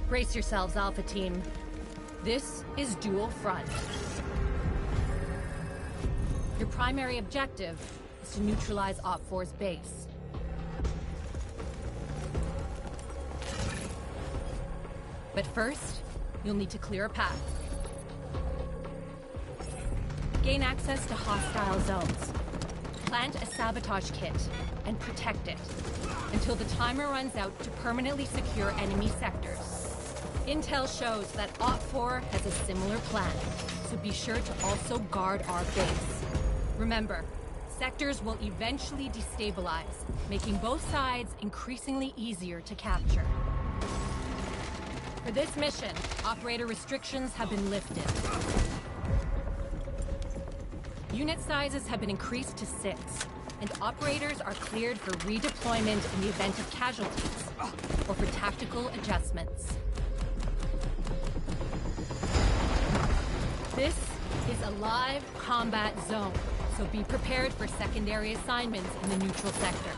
Brace yourselves, Alpha Team. This is Dual Front. Your primary objective is to neutralize Op4's base. But first, you'll need to clear a path. Gain access to hostile zones. Plant a sabotage kit and protect it until the timer runs out to permanently secure enemy sectors. Intel shows that Op4 has a similar plan, so be sure to also guard our base. Remember, sectors will eventually destabilize, making both sides increasingly easier to capture. For this mission, operator restrictions have been lifted. Unit sizes have been increased to 6, and operators are cleared for redeployment in the event of casualties, or for tactical adjustments. This is a live combat zone, so be prepared for secondary assignments in the neutral sector.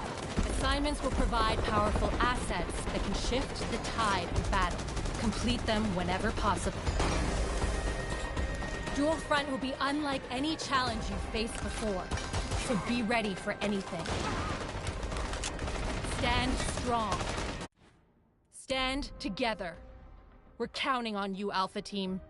Assignments will provide powerful assets that can shift the tide of battle. Complete them whenever possible. Dual Front will be unlike any challenge you've faced before, so be ready for anything. Stand strong. Stand together. We're counting on you, Alpha Team.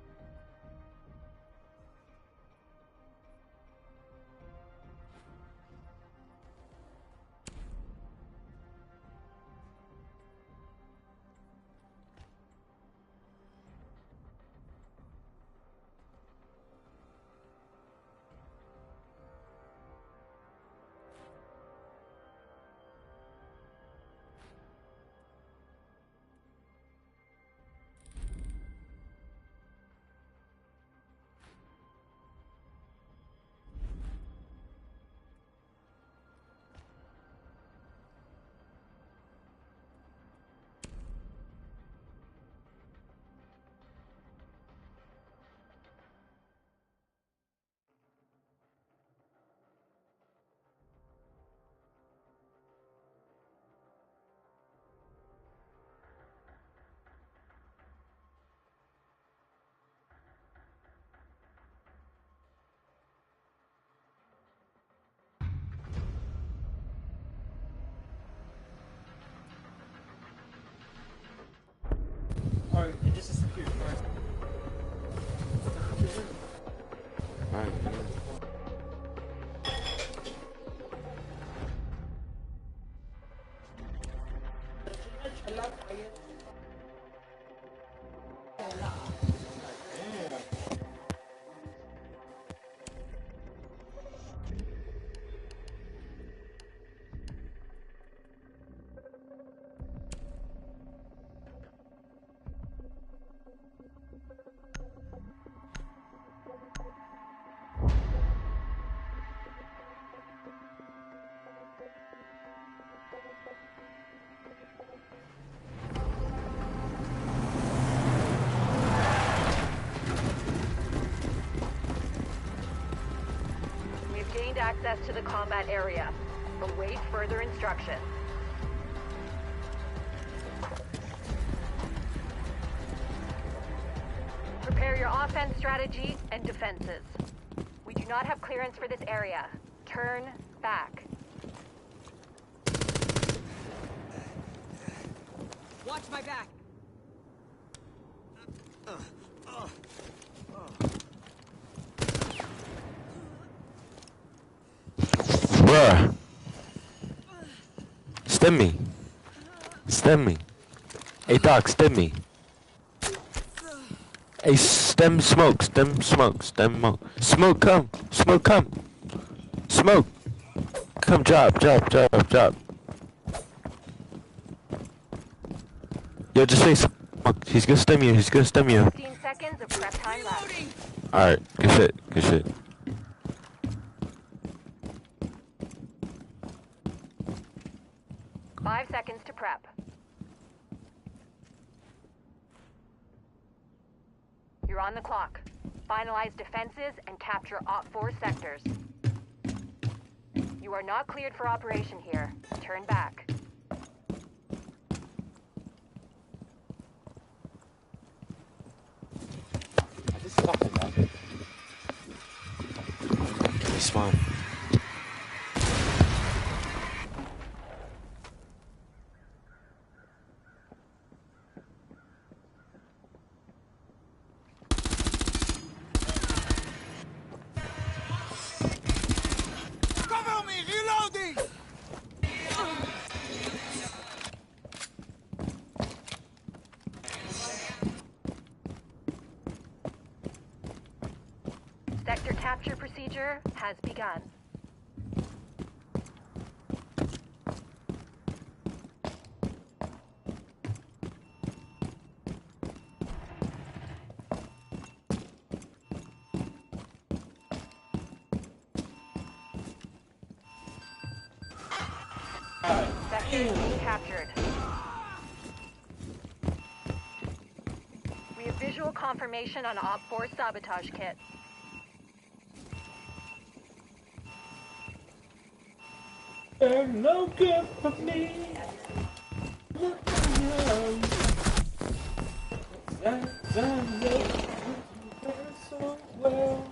Alright, it just disappeared. Alright. Access to the combat area. Await further instructions. Prepare your offense strategy and defenses. We do not have clearance for this area. Turn back. Watch my back. Bruh. Stem me. Stem me. Hey Doc, stem me. Hey, stem smoke, stem smoke, stem smoke. Smoke come. Smoke come. Smoke. Come drop. Yo, just say smoke. He's gonna stem you, 15 seconds of prep time left. Alright, good shit. 5 seconds to prep. You're on the clock. Finalize defenses and capture Op4 sectors. You are not cleared for operation here. Turn back. fine. Cover me! Reloading! Sector capture procedure has begun. Sector is being captured. We have visual confirmation on Op 4 sabotage kit. They're no good for me. Look around. So well.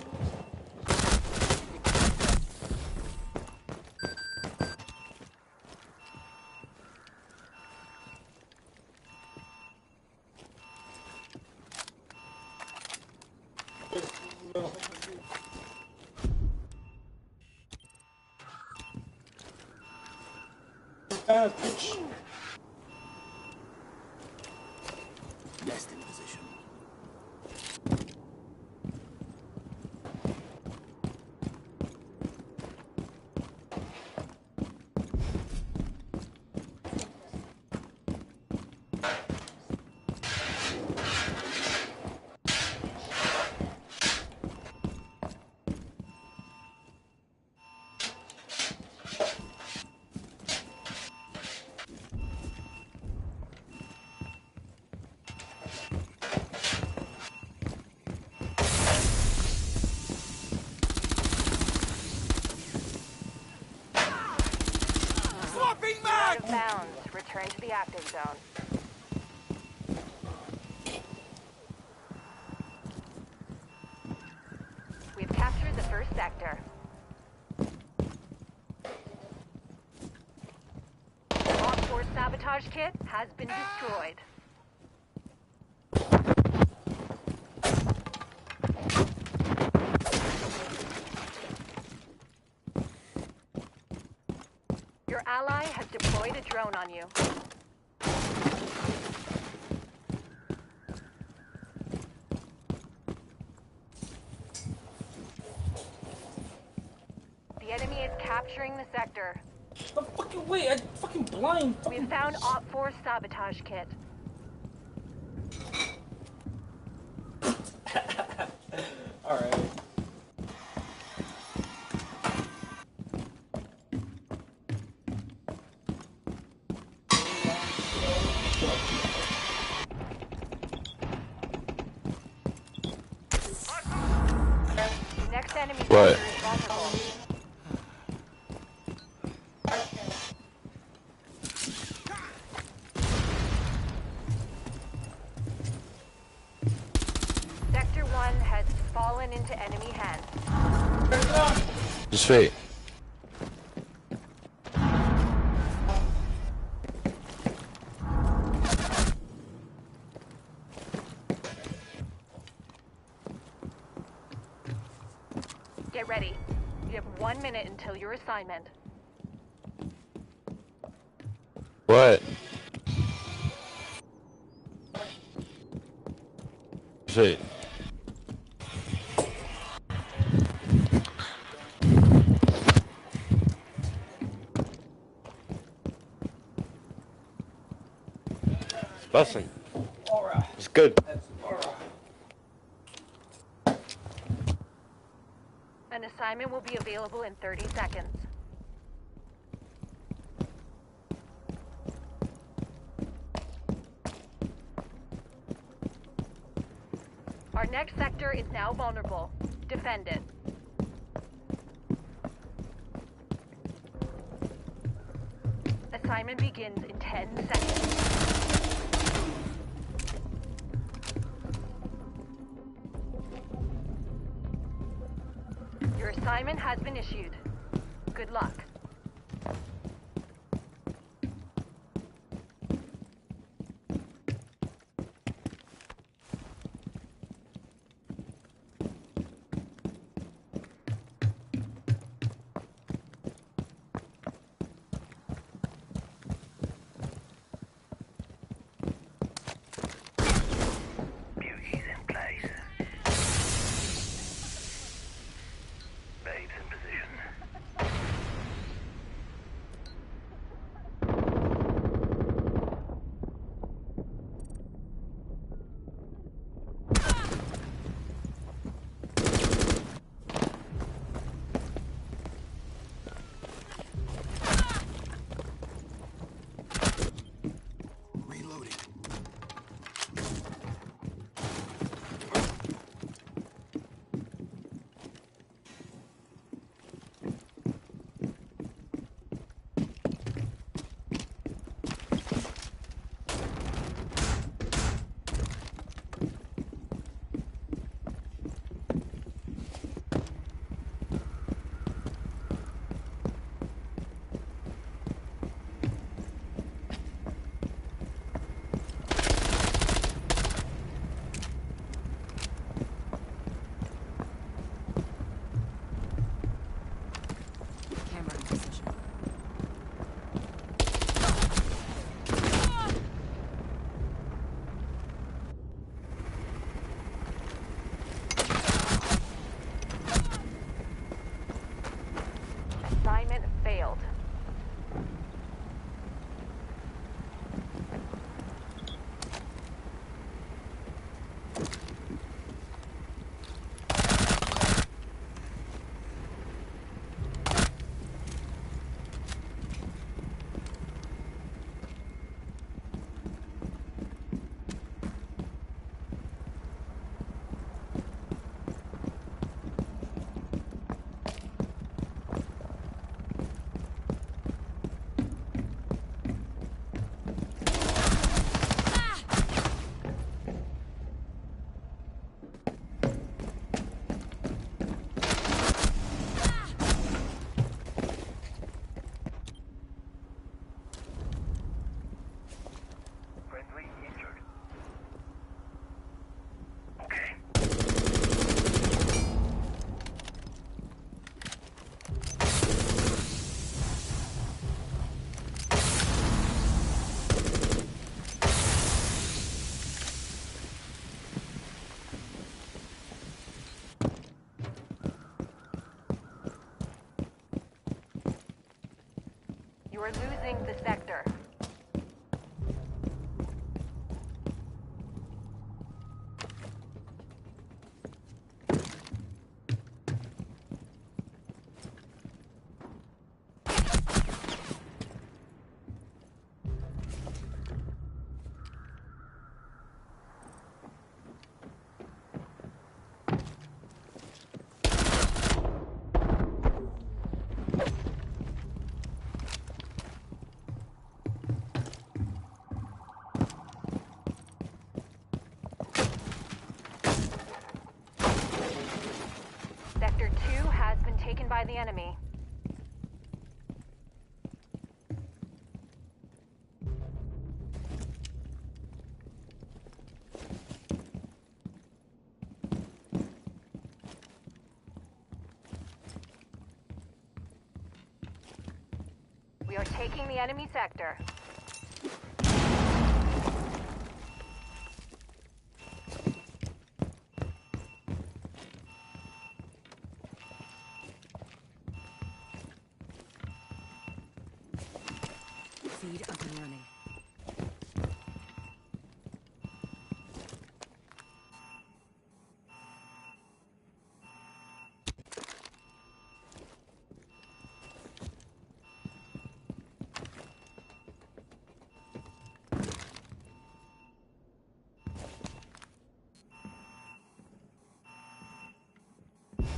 Bitch. Nest in position. Swapping Out mag! of bounds. Return to the active zone. We've captured the first sector. Op 4 sabotage kit has been destroyed. Your ally has deployed a drone on you. The enemy is capturing the sector. Oh, fucking wait, I fucking blind. We've found Op 4 sabotage kit. Alright. The next enemy What? sector is vulnerable. Sector 1 has fallen into enemy hands. Just wait. Get ready. You have 1 minute until your assignment. What? Just wait. It's busting. Aura. It's good. That's aura. An assignment will be available in 30 seconds. Our next sector is now vulnerable. Defend it. Assignment begins in 10 seconds. Your assignment Assignment has been issued. Good luck. Beauty's in place. Babes in position. Reloading. Camera in position. Assignment failed. Friendly injured. Okay. You are losing the sector. Sector 2 has been taken by the enemy. We are taking the enemy sector. Feed up and running.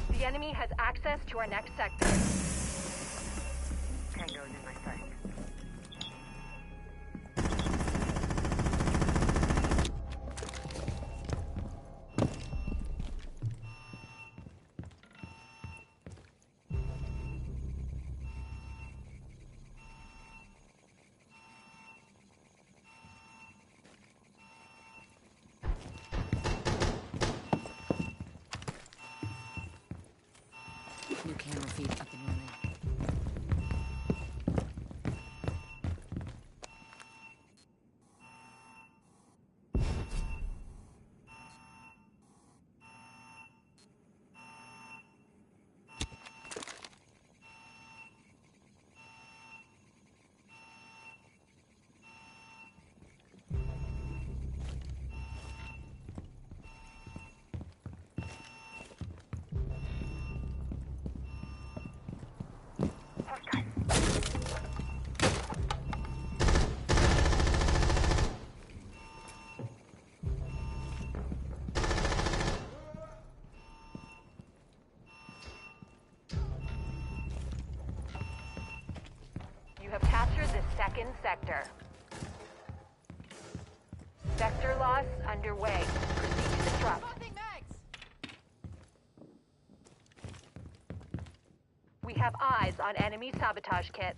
The enemy has access to our next sector. Tango's in my sight. camera feed up and running. You have captured the second sector. Sector loss underway. Proceed to disrupt. We have eyes on enemy sabotage kit.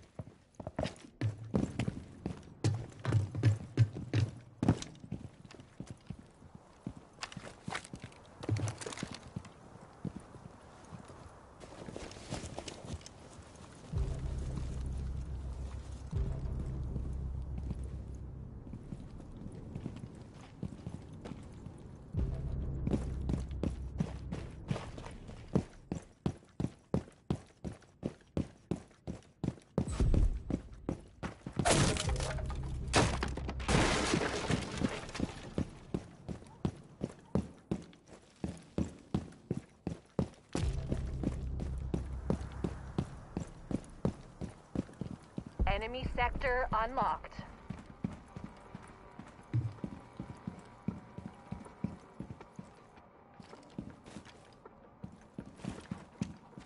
Enemy sector unlocked.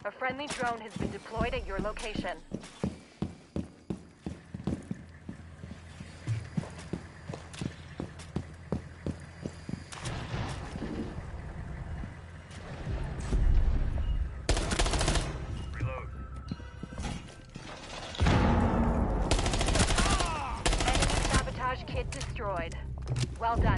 A friendly drone has been deployed at your location. Reload. Enemy sabotage kit destroyed. Well done.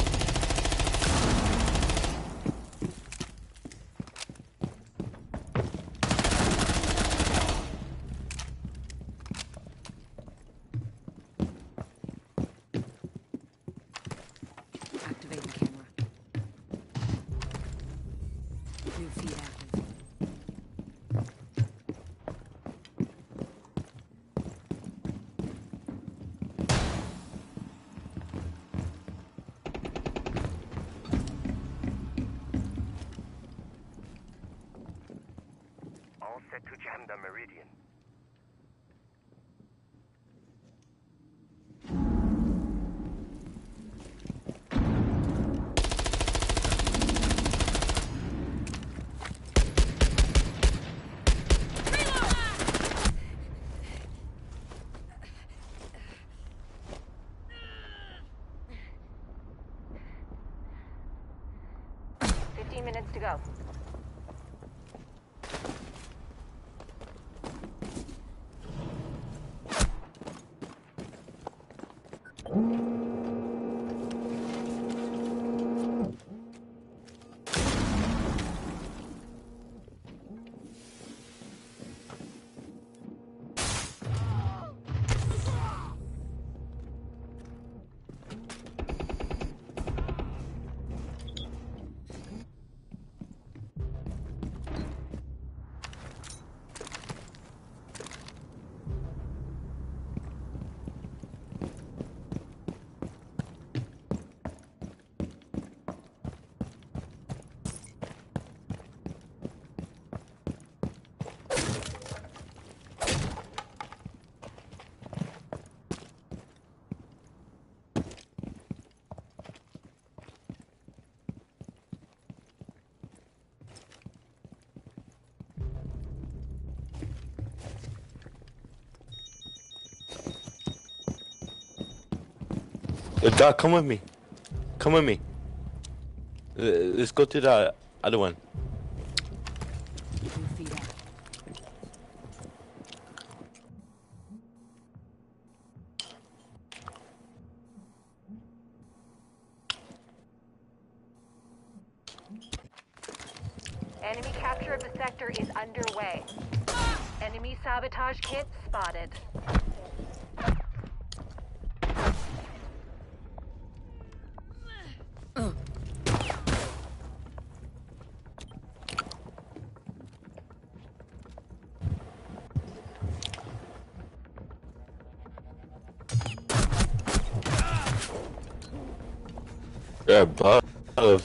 Activating camera. New feed active. All set to jam the meridian. Minutes to go. Yo, Doc, come with me. Come with me. Let's go to the other one. New feed active. Enemy capture of the sector is underway. Enemy sabotage kit spotted. They're above. Right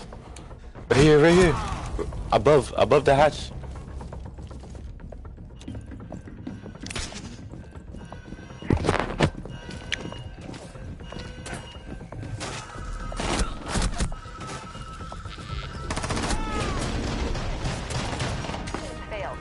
here, right here. Above the hatch. Failed.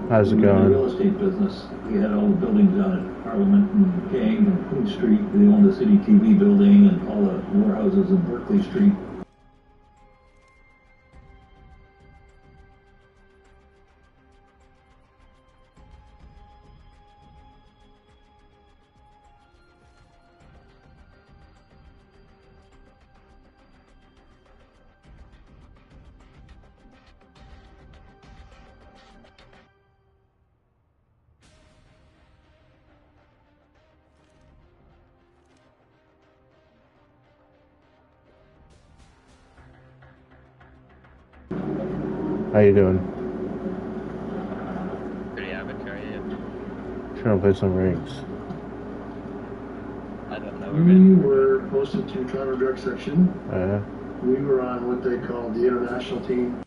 How's it We were in the real going? estate business. We had all the buildings down at Parliament and King and Queen Street. They owned the City TV building and all the warehouses in Berkeley Street. How you doing? Pretty average, are you? Trying to play some rings. I don't know. We were posted to Toronto Drug Section. Yeah. We were on what they call the international team.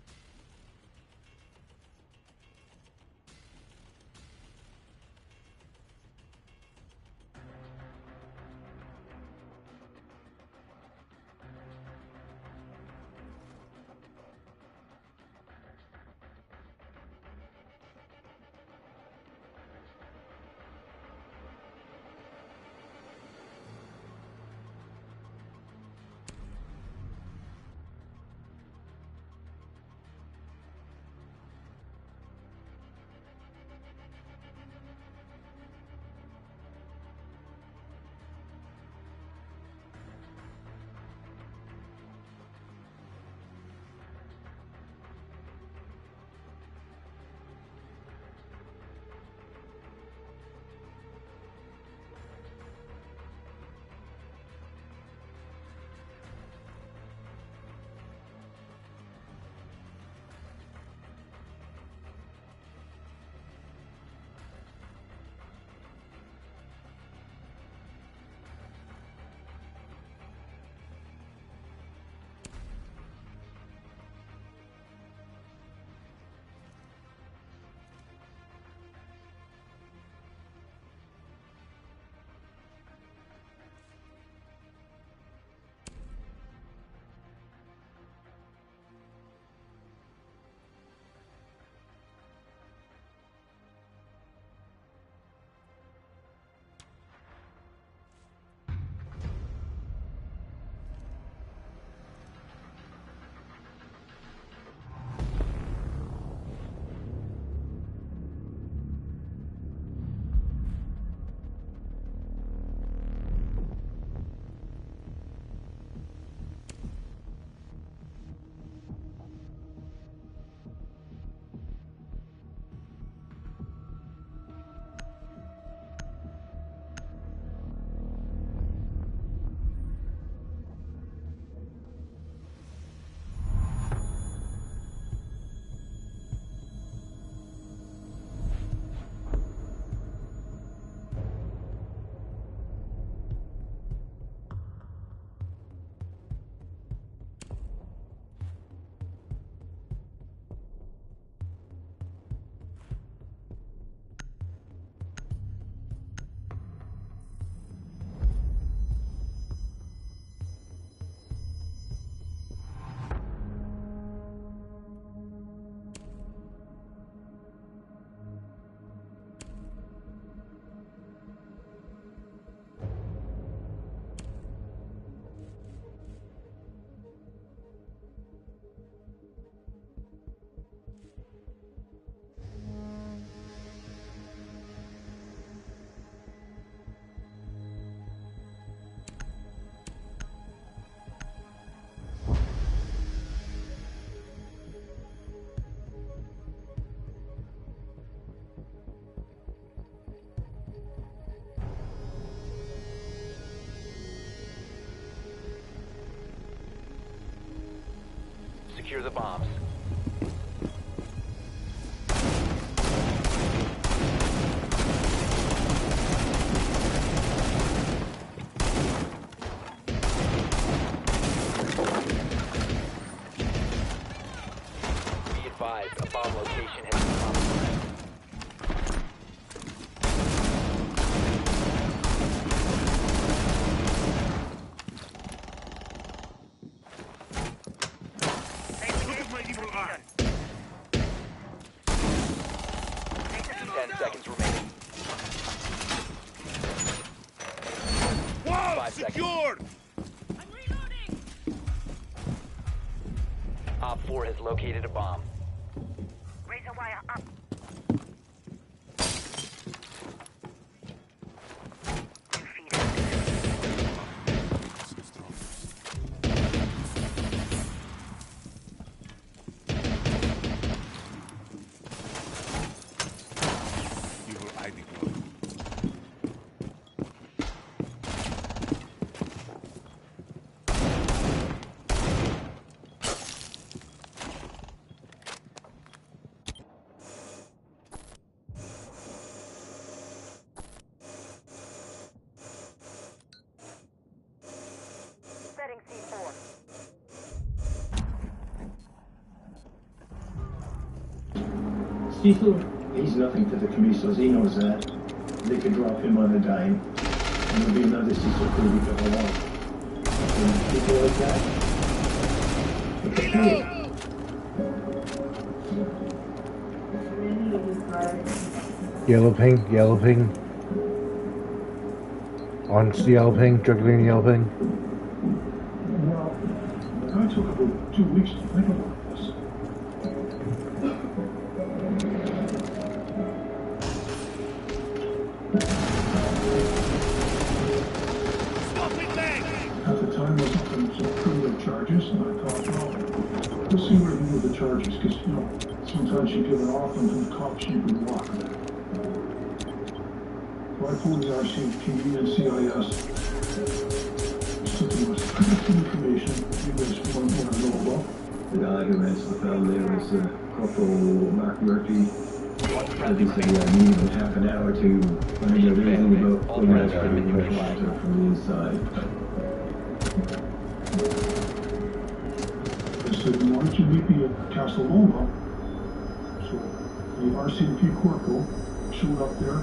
Secure the bombs. Be advised, a bomb location has been compromised. 10 seconds remaining. Wall 5 seconds. secured! Op 4 has located a bomb. Razor wire up. Evil eye deployed. Setting C4. Cecil, he's nothing to the Camisos, he knows that. They could drop him on a dime, and there'll be another Cecil for we could hold on. And people like that, look at me. Yellow ping. On yellow ping, juggling yellow ping. Well, I took about 2 weeks to think about this. Stop it, leg! At the time, I was up on some criminal charges, and I thought, well, let's see what I can do with the charges, because, you know, sometimes you give it off, and then the cops, you can walk there. So I pulled the RCMP and CIS, took the most critical information you guys want to know about. The guy who rents the fell there was Corporal Mark Murphy. As he said, I need about half an hour to find out everything about what has been flatter from the inside. I said, why don't you meet me at Castle Loma? So the RCMP corporal showed up there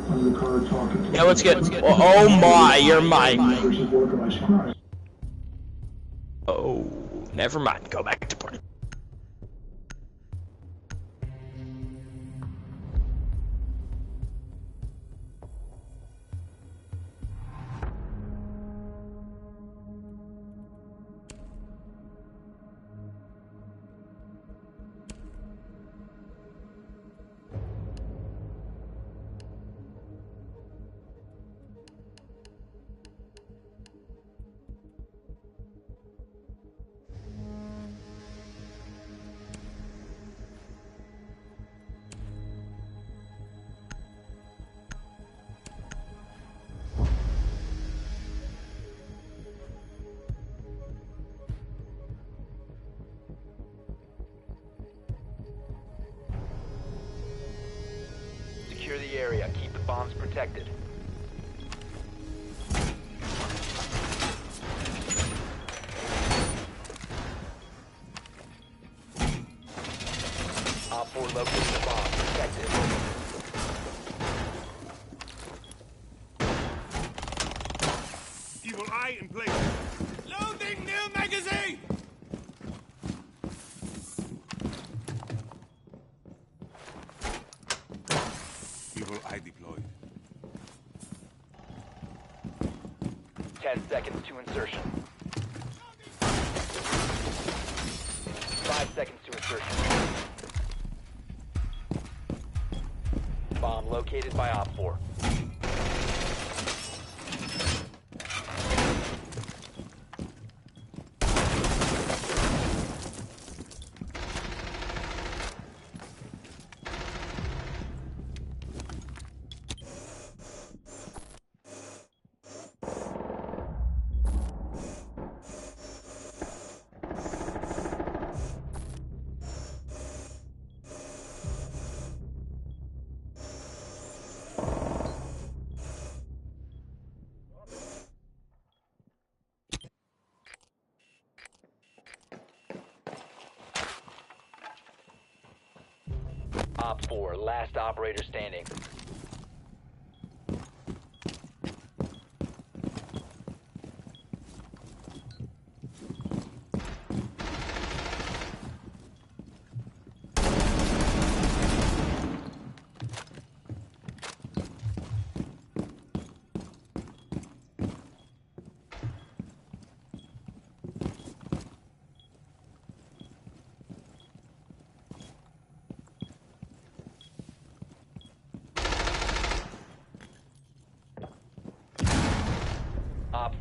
under the car talking to Yeah, let's get. Oh my, you're mine. versus organized crime. Oh, never mind. Go back to party. Secure the area. Keep the bombs protected. Op 4 located the bomb. Protected. Evil eye in place. Loading new magazine! Evil eye deployed. 10 seconds to insertion. 5 seconds to insertion. Bomb located by Op 4. Op 4, last operator standing.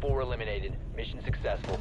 4 eliminated. Mission successful.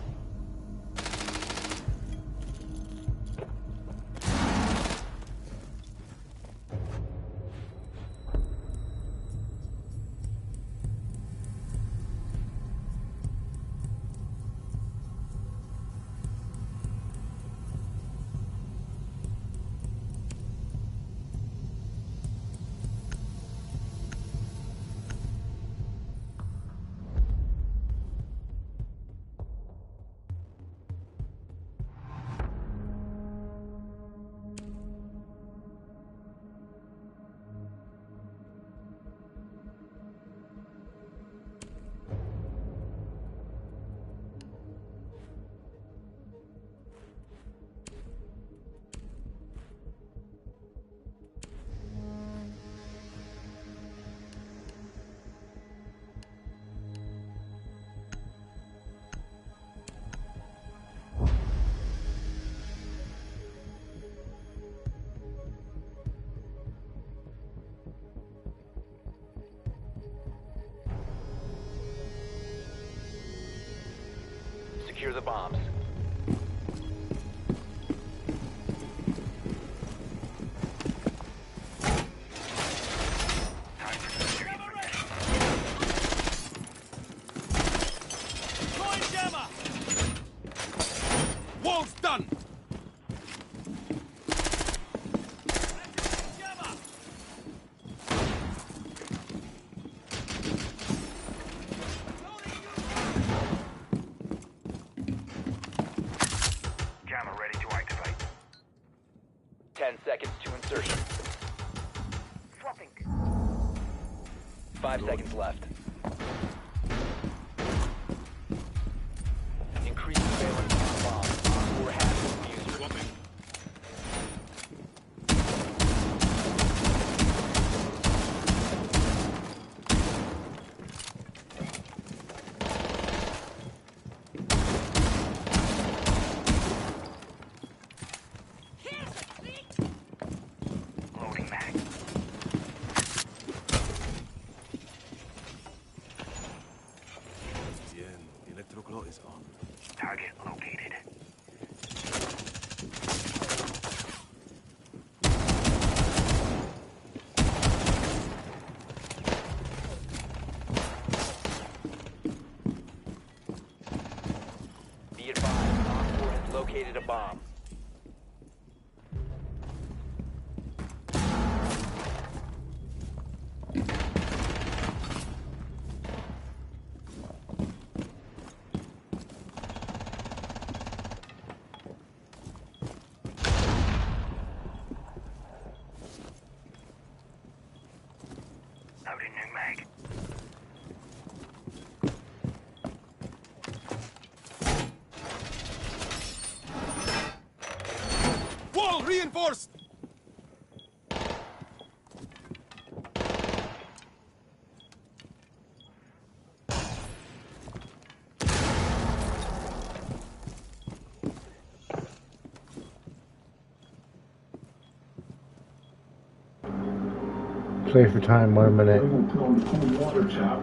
Secure the bombs. Deploying jammer! Wall's done! Jammer! Jammer ready to activate. 10 seconds to insertion. Swapping. 5 seconds left. Increase surveillance on the bomb. Or have the diffuser. Loading mag. The electroclaw is on. Target located. Be advised, Op 4 has located a bomb. Loading new mag. Wall reinforced! Play for time, 1 minute. We'll put on the cold water tap.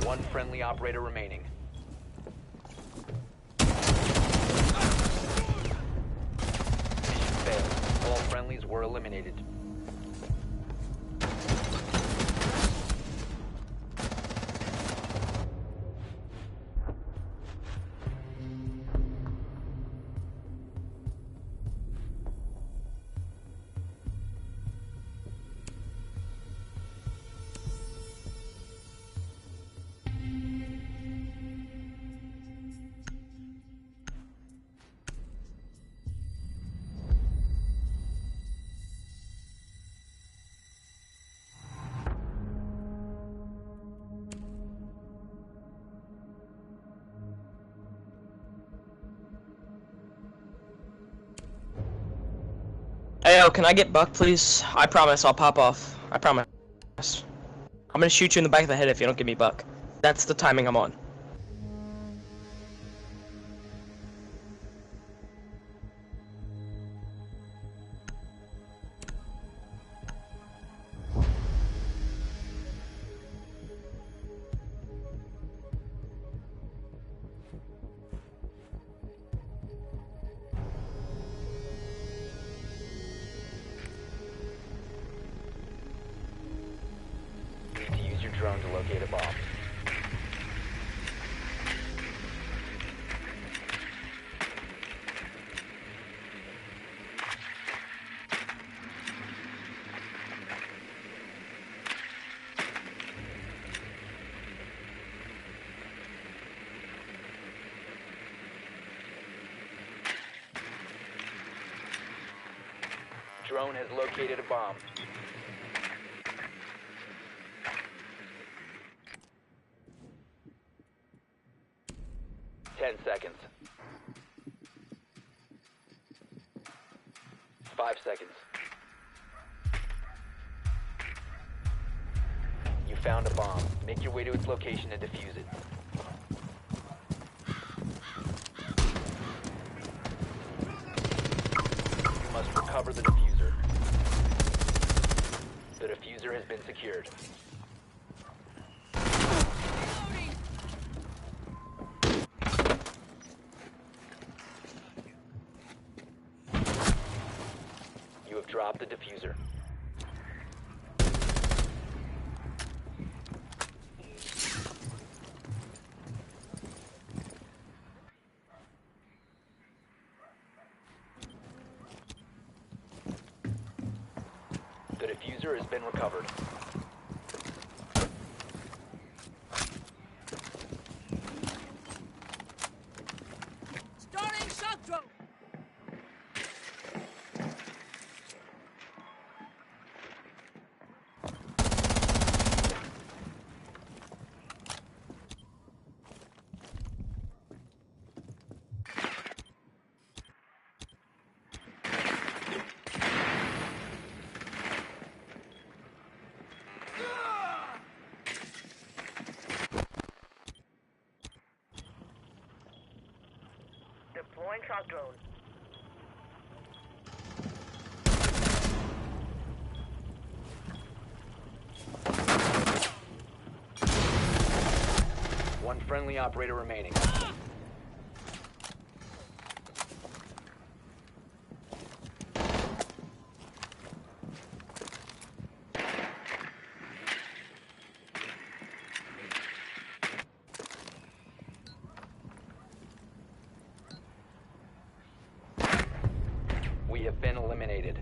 One friendly operator remaining. Mission failed. All friendlies were eliminated. Hey, yo, can I get Buck, please? I promise I'll pop off. I promise. I'm gonna shoot you in the back of the head if you don't give me Buck. That's the timing I'm on. locate a bomb. Drone has located a bomb. Ten seconds. 5 seconds. You found a bomb. Make your way to its location and defuse it. You must recover the diffuser. The diffuser has been secured. You have dropped the diffuser. The diffuser has been recovered. Starting shock drone. Deploying shock drone. One friendly operator remaining. We have been eliminated.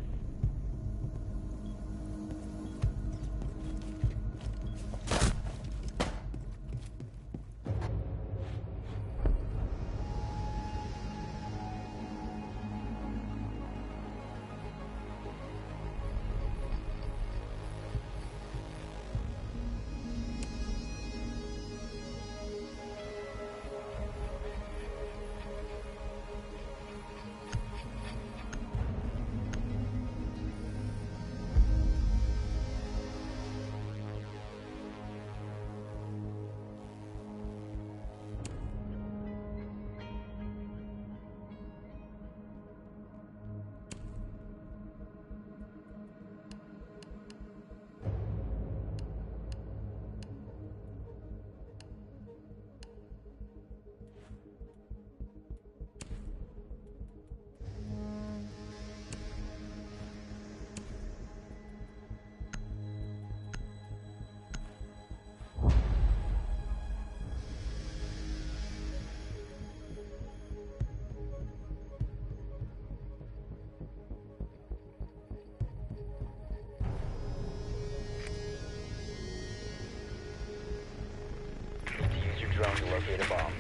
Use your drone to locate a bomb.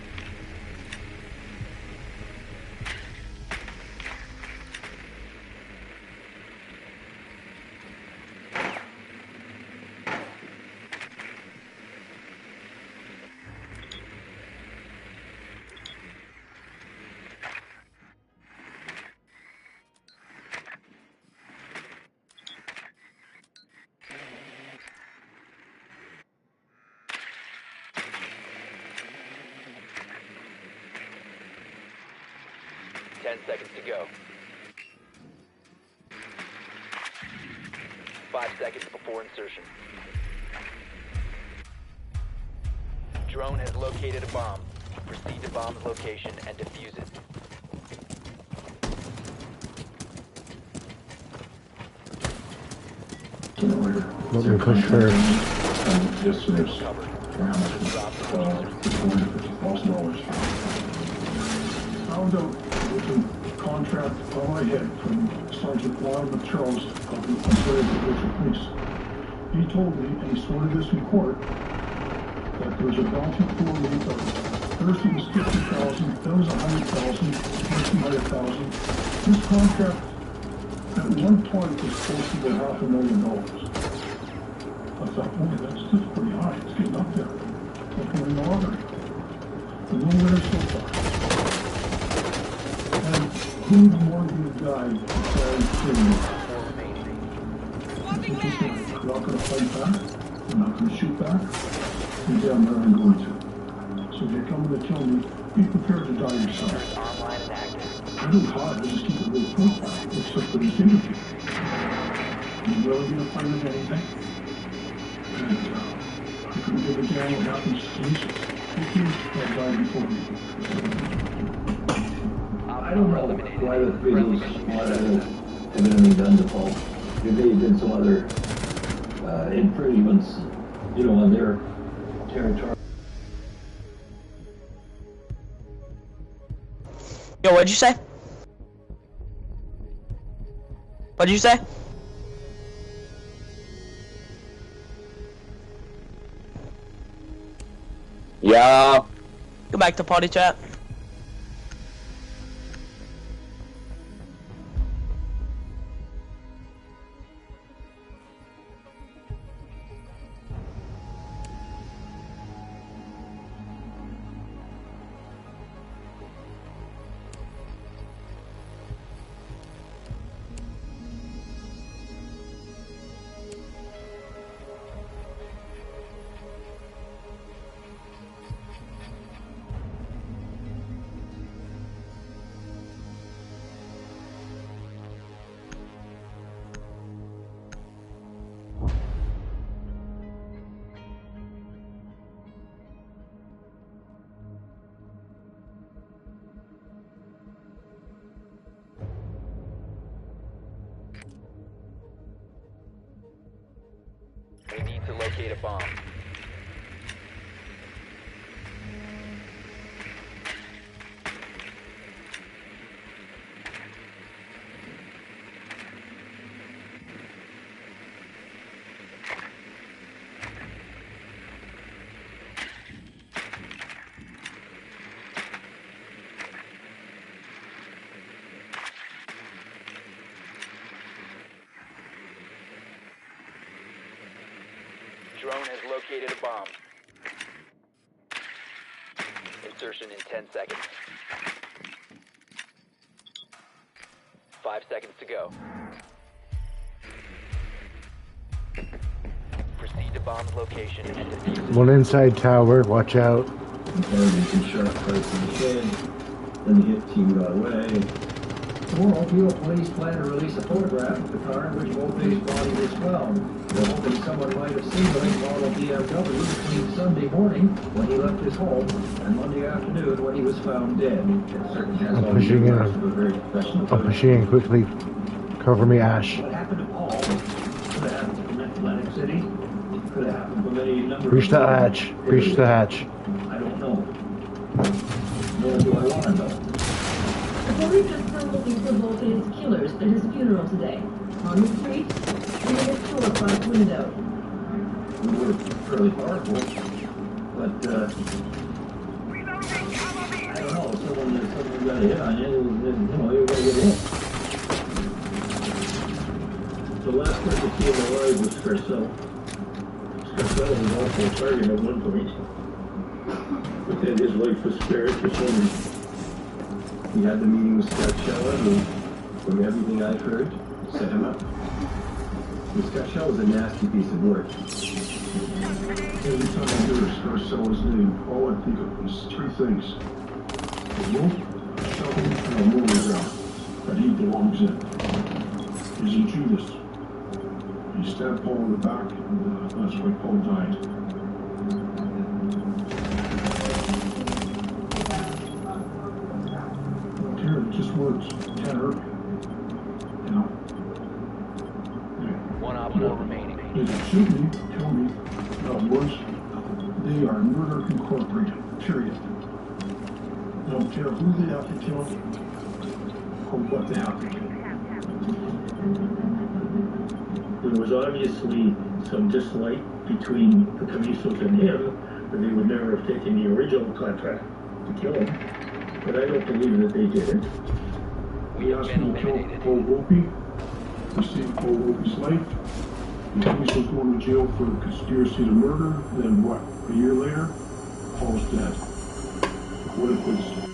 Ten seconds to go. 5 seconds before insertion. Drone has located a bomb. Proceed to bomb's location and defuse it. Let me push first. Yes, sir. Covered. $450,000. Found out with a contract on my head from Sergeant Juan Charles of the Ontario Provincial Police. He told me, and he sworn this in court, that there was a bounty pool rate of first it was 50,000, then it was 100,000, then 200,000. This contract at one point was close to $500,000. I thought, boy, that's pretty high. It's getting up there. Like we're in the lottery. But no winner so far. And who more than the guy declared to me? I'm not going to fight back. I'm not going to shoot back. And damn right I'm going to. So if you're coming to kill me, be prepared to die yourself. I don't hide. I just keep a real profile, except for this interview. You really going to fight with anything? And I couldn't give a damn what happens to me. I'll die before me. I don't know why the Beatles wanted to have anything done to Paul. If they did some other infringements, you know, on their territory. Yo, what'd you say? What'd you say? Yeah. Go back to party chat. We need to locate a bomb. Drone has located a bomb. Insertion in 10 seconds. 5 seconds to go. Proceed to bomb's location and defuse it. One inside tower, watch out. Intelligence shot Price in the shed. Then the hit team got away. Tomorrow, Peel police plan to release a photograph of the car in which Volpe's body was found. They're hoping someone might have seen the late model BMW between Sunday morning when he left his home and Monday afternoon when he was found dead. I'm pushing in. I'm pushing in quickly. Cover me, Ash. What happened to Paul could have happened from Atlantic City. Could have happened from any number Breach of the hatch. Breach the hatch. I don't know. Nor do I want to know. The police are still looking for Volpe's killers at his funeral today. On the street, in his storefront window. We were fairly powerful, but I don't know. Someone got a hit on you, you know, you're gonna get hit. The last person to see him alive was Scarcell. Scarcell was also a target at one point, but then his life was spared for some. He had the meeting with Scarcella, and from everything I've heard, set him up. Scarcella was a nasty piece of work. Every time I hear Scarcella's name, all I think of is three things. A wolf, a shovel, and a motor ground. That he belongs in. He's a Judas. He stabbed Paul in the back, and that's why Paul died. Here, just words. Can't hurt me. You know? One op 4 remaining. They can shoot me, kill me, not worse. They are incorporated, period. I don't care who they have to kill or what they have to kill. There was obviously some dislike between the Camisos and him, or they would never have taken the original contract to kill him. But I don't believe that they did it. We asked him to kill Paul Volpe, to save Paul Volpe's life. The Camisos going to jail for conspiracy to murder. Then what? A year later, Paul's dead. What a coincidence.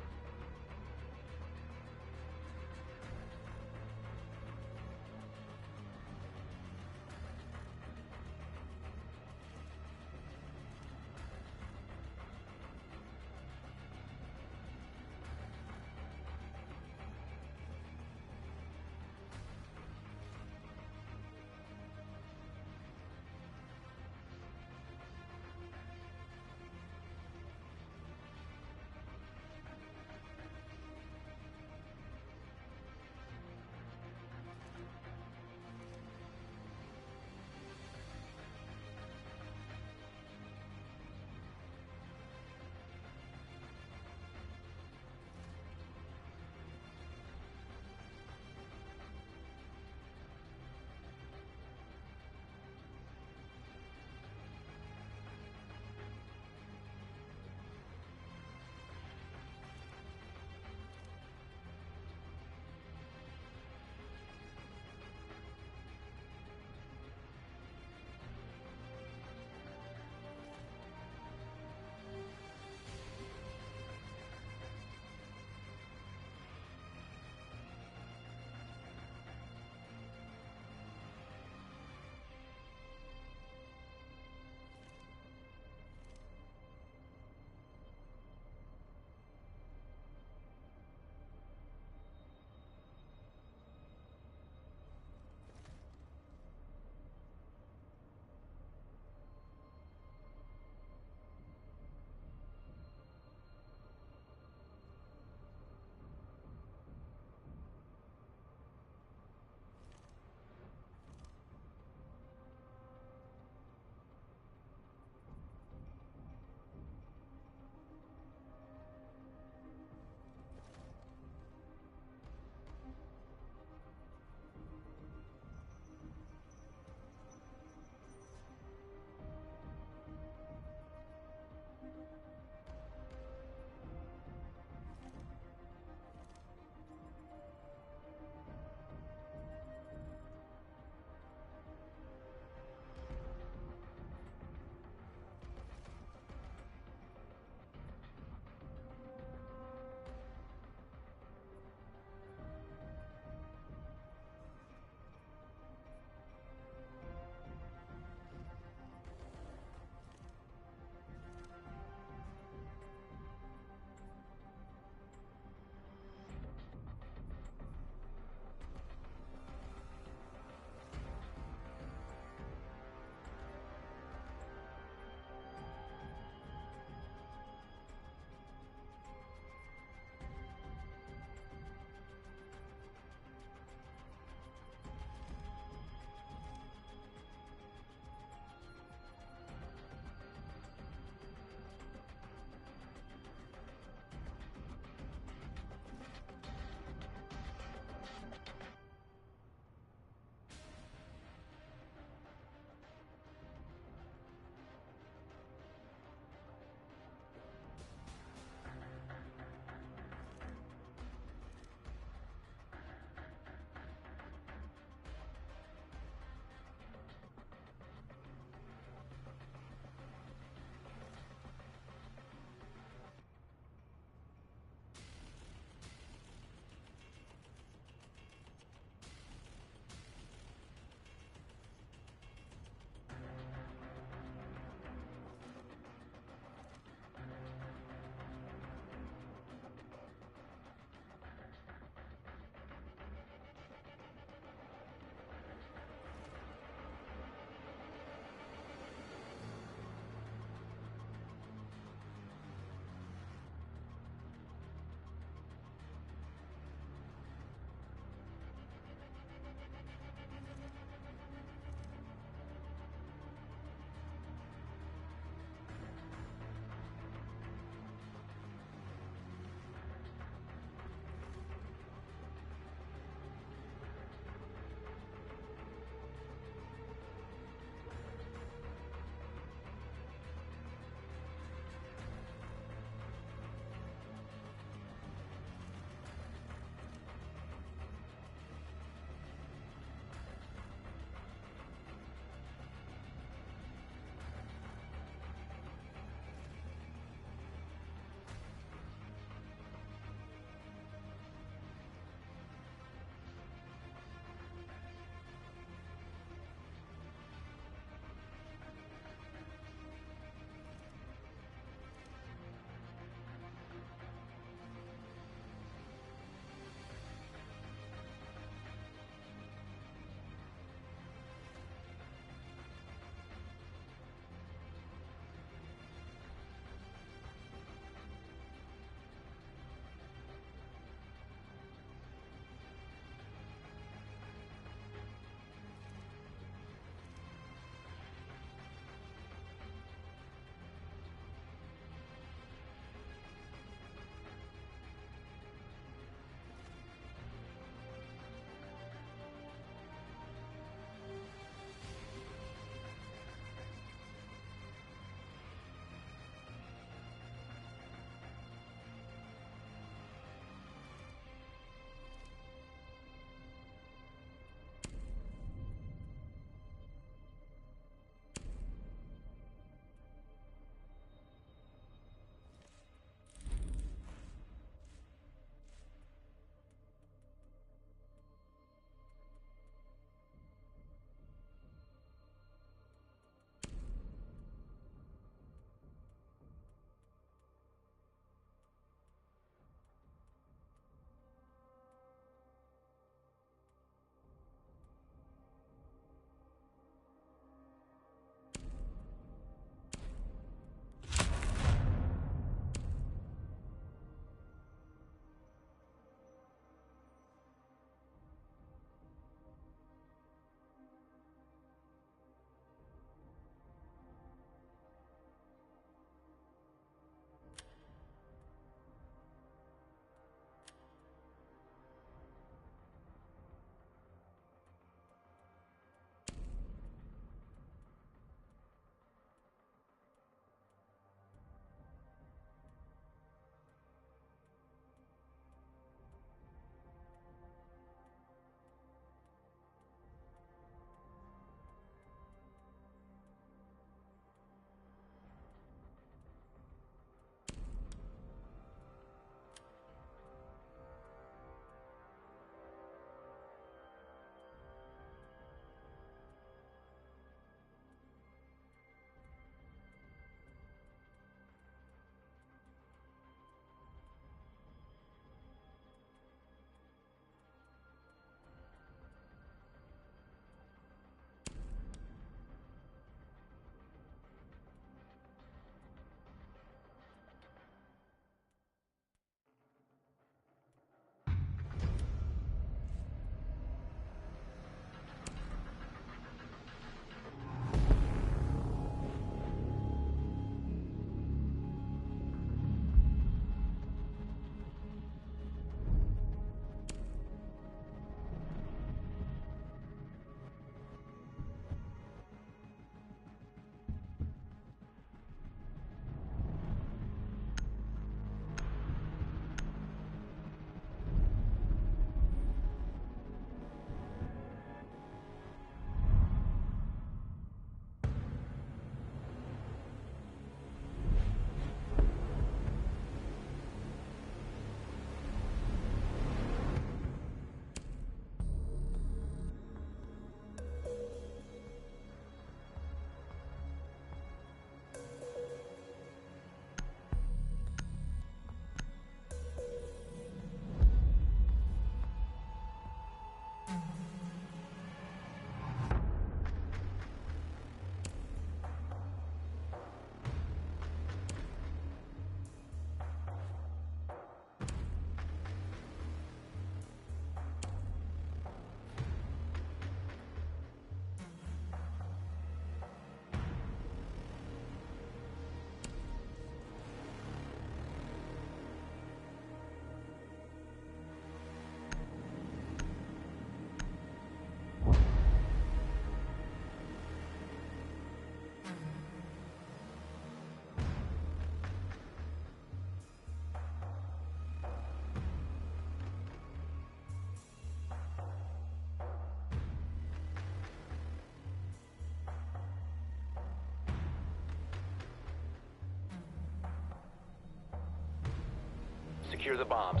Secure the bombs.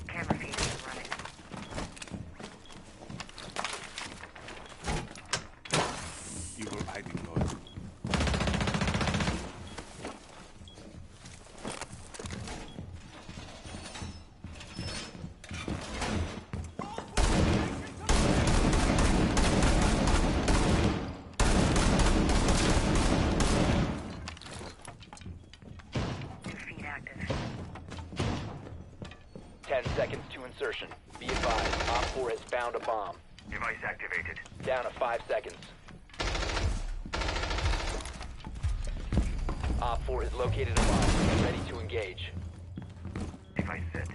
Camera feed is running. Evil hiding Lord. New feed active. 10 seconds to insertion. Be advised, Op 4 has found a bomb. Device activated. Down to 5 seconds. Op 4 has located a bomb. Get ready to engage. Device set.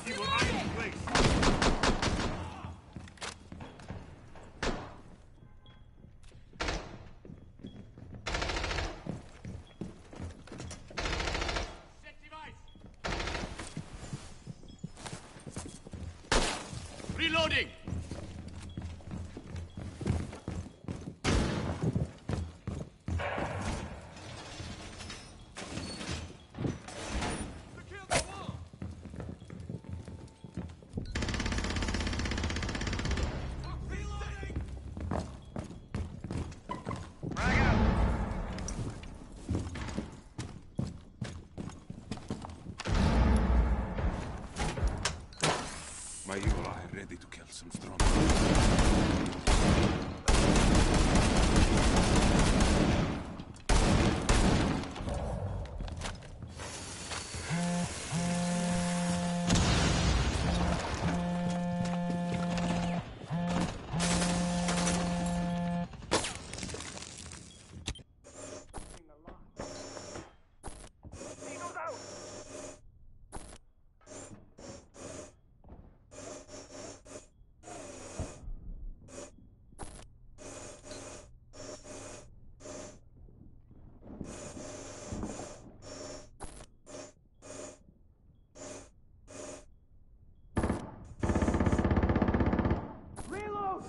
Evil hiding place. Set device. Reloading. Secure the wall. Reloading. Frag out. My evil eye ready to kill some strong. Eagles out. Reload.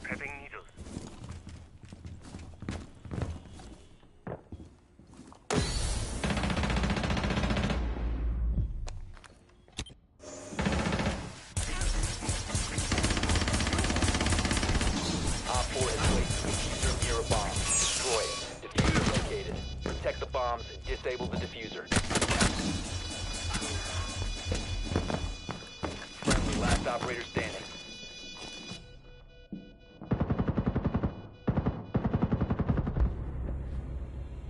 Prepping needles. Op 4 has placed a diffuser near a bomb. Destroy it. Diffuser located. Protect the bombs and disable the diffuser. Friendly, last operator standing.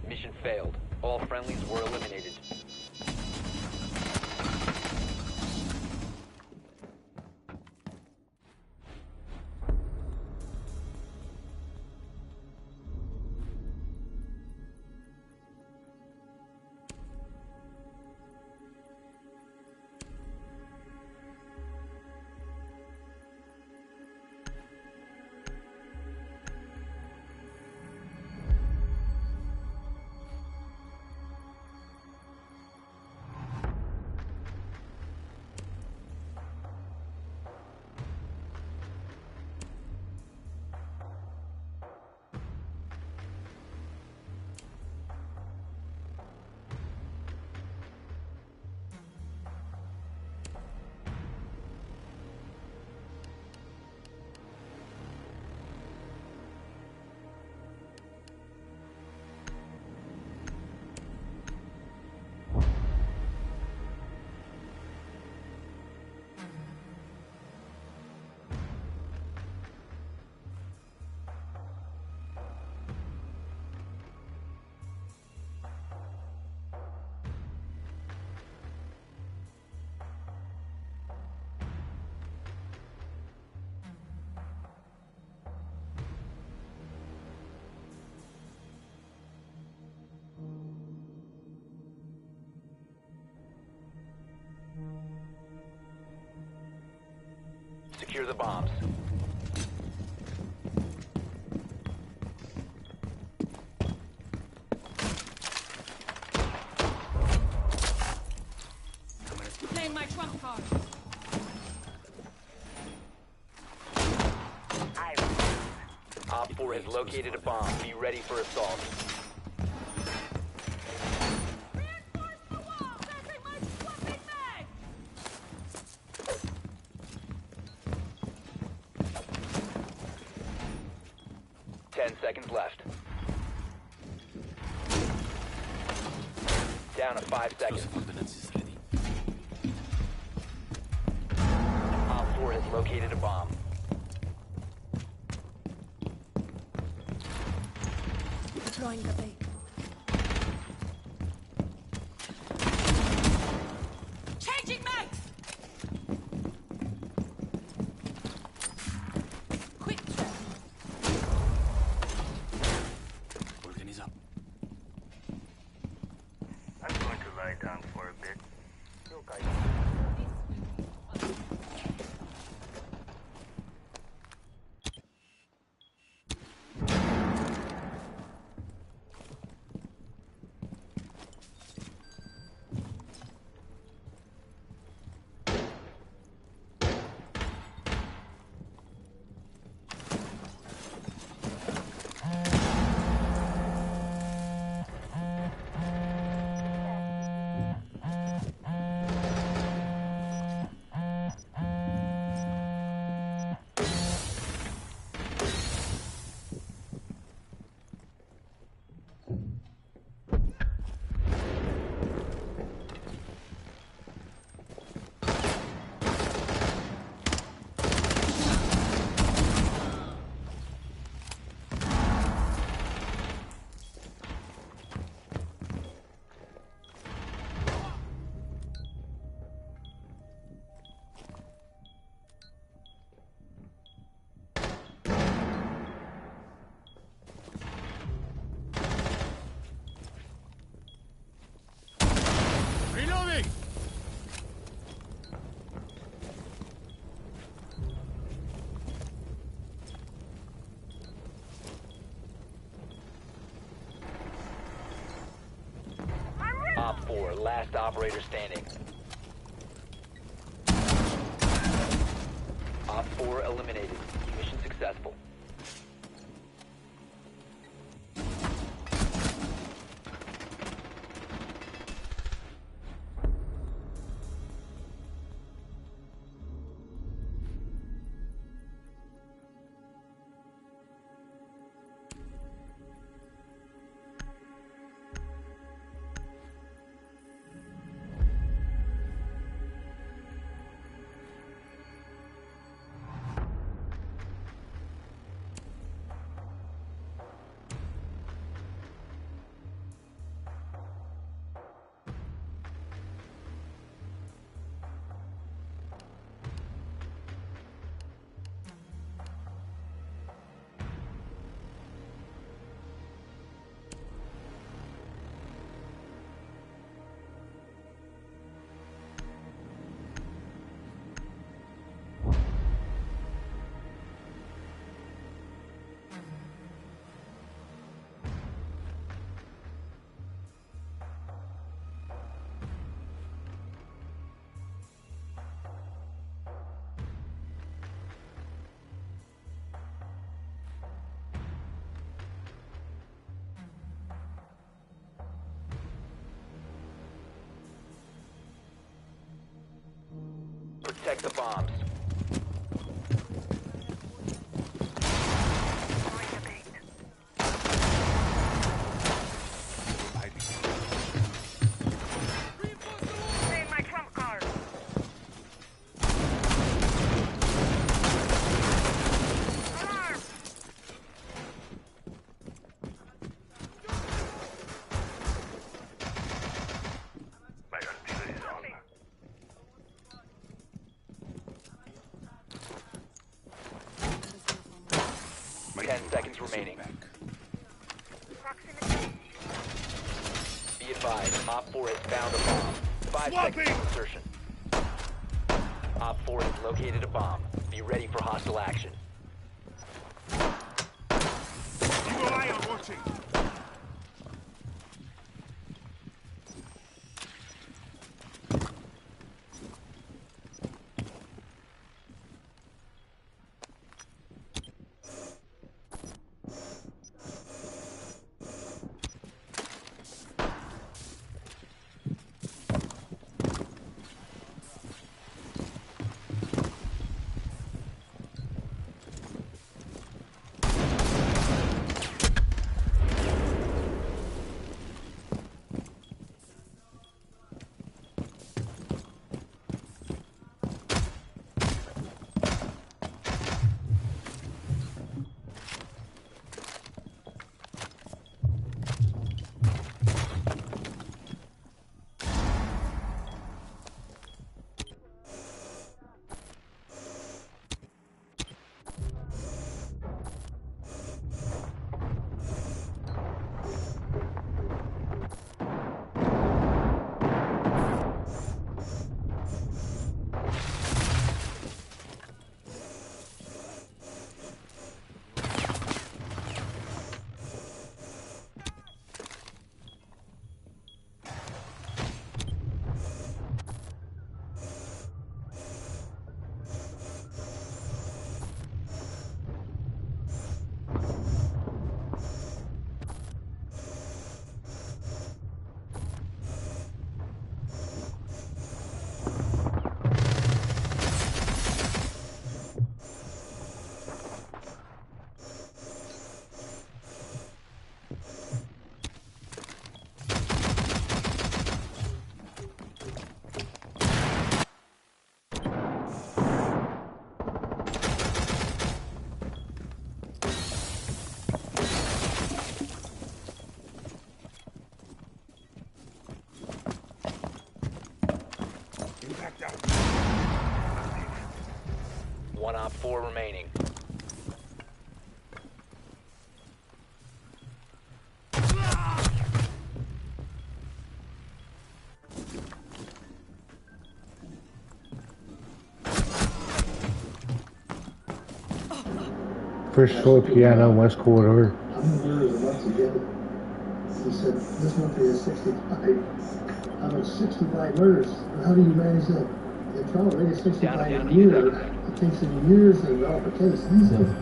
Mission failed. All friendlies were eliminated. Secure the bombs. 4 has located a bomb. Be ready for assault. Reinforce the wall! Passing my swapping mag! 10 seconds left. Down to 5 seconds. Op 4 has located a bomb. Deploying the bait. Changing mags! Quick trap. Organize up. I'm going to lie down for a bit. You guys. Reloading! Op 4, last operator standing. Op 4 eliminated. Mission successful. Protect the bombs. Say my trump card. Alarm! My artillery is on. 10 seconds remaining. Be advised, Op 4 has found a bomb. 5 seconds to insertion. Op 4 has located a bomb. Be ready for hostile action. Eagle eye on watching. One op 4 remaining. First floor piano, west corridor. How many murders a month you get? He said, this month he has 65. Out of 65 murders, how do you manage that? The trial rate is 65 a year. It takes him years to develop a case. These are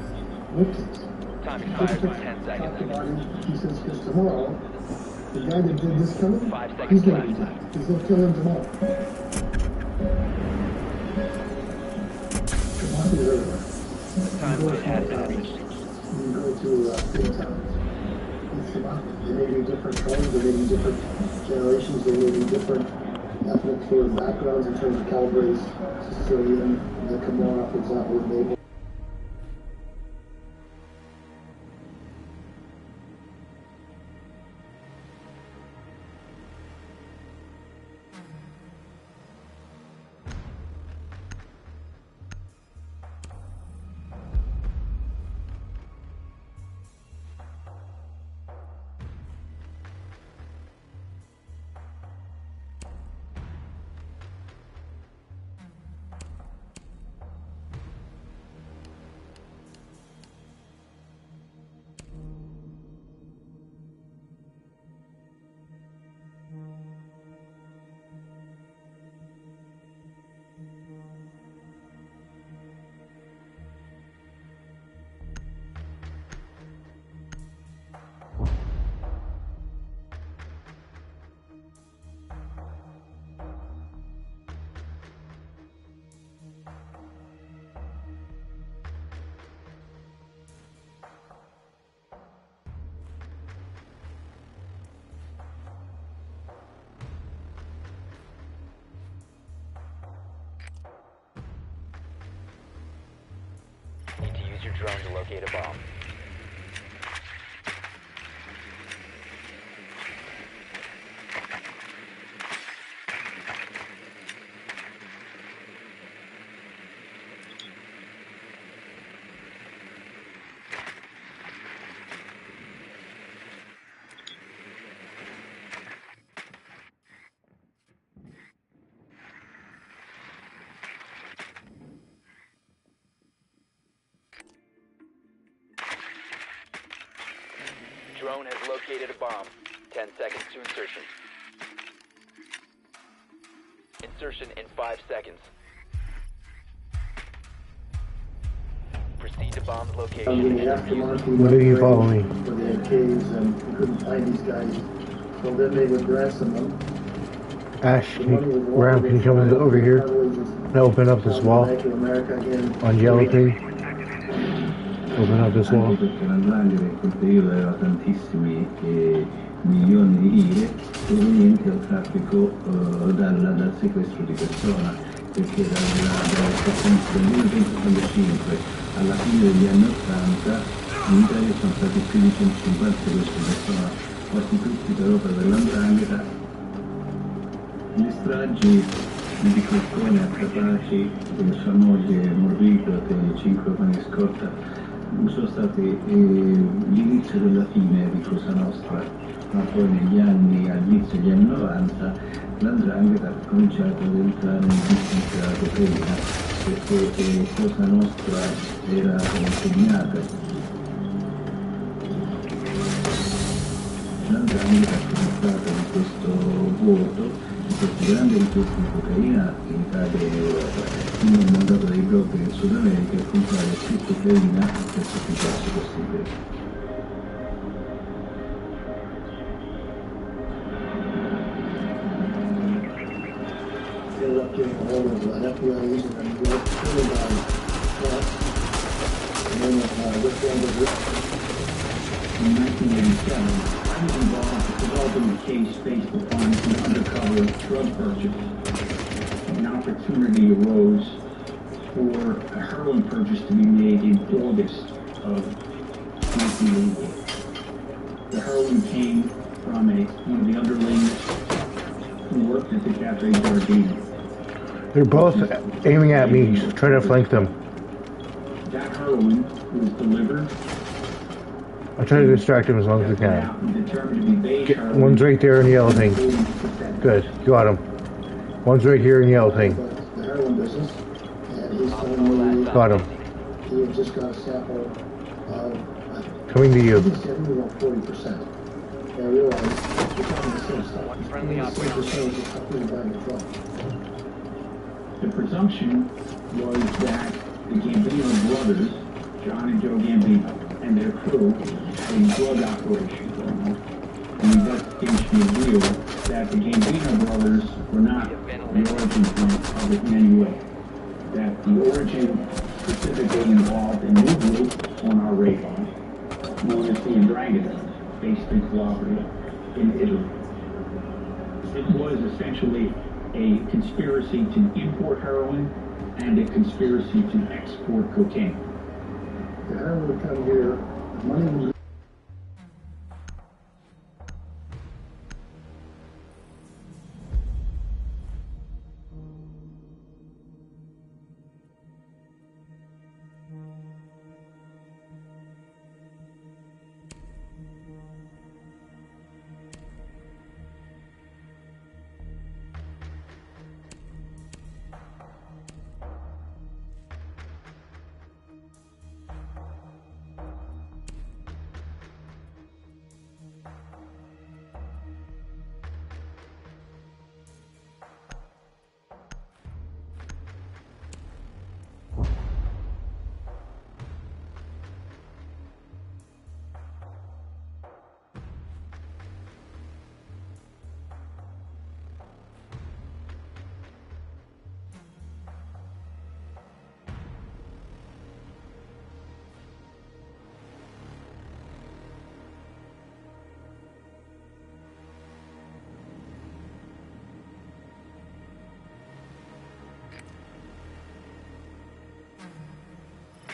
victims. Time expires in 10 seconds. He says, because tomorrow, the guy that did this killing, 5 seconds he's going to be left. dead. He's going to kill him tomorrow. Democracy is everywhere. Time limit has been reached. You go to big towns. It's democracy. They may be different colors, they may be different generations, they may be different ethnic sort of backgrounds in terms of Calabrese, Sicilian, the Camorra, for example, with Naples. Need to use your drone to locate a bomb. Drone has located a bomb. 10 seconds to insertion. Insertion in 5 seconds. Proceed to bomb's location. What did you follow me? For the caves and we couldn't find these guys. So then they would ransom them. Ash, Ram, can you come over here and open up this wall on Yellow Tree? Open up this wall. Perché l'andrangheta in quel periodo aveva tantissimi milioni di lire provenienti dal traffico, dal sequestro di persona, perché dal 1955 alla fine degli anni 80 in Italia sono stati più di 150 sequestri di persona, quasi tutti per opera dell'andrangheta. Le stragi di Falcone a Capaci, con sua moglie Morrito e 5 anni di scorta, sono stati l'inizio della fine di Cosa Nostra, ma poi negli anni, all'inizio degli anni 90, l'andrangheta ha cominciato ad entrare nel business della cocaina, perché Cosa Nostra era impegnata. L'andrangheta è stata di questo vuoto, di queste grandi richieste di cocaina in Italia e in Europa. Quindi è mandato dei blocchi in Sud America a comprare più cocaina al prezzo più basso possibile. In 1987, I was involved in developing a case based upon an undercover drug purchase. An opportunity arose for a heroin purchase to be made in August of 1988. The heroin came from one of the underlings who worked at the Cafe Jardine. They're both aiming at me, trying to flank them. That heroin was delivered. I'm trying to distract him as long as I can. One's right there in the yellow thing. Good, got him. One's right here in the yellow thing. The heroin business, and he's telling me Got him. he had just got a sample of. Coming to you. He said he was about 40%. And I realized we're talking the same stuff. One friendly operator remaining. The presumption was that the Gambino brothers, John and Joe Gambino, and their crew had a drug operation going on. The investigation revealed that the Gambino brothers were not the origin point of it in any way. That the origin specifically involved a new group on our radar, known as the Andrangheta, based in Calabria, in Italy. It was essentially a conspiracy to import heroin and a conspiracy to export cocaine. The heroin would come here, the money was.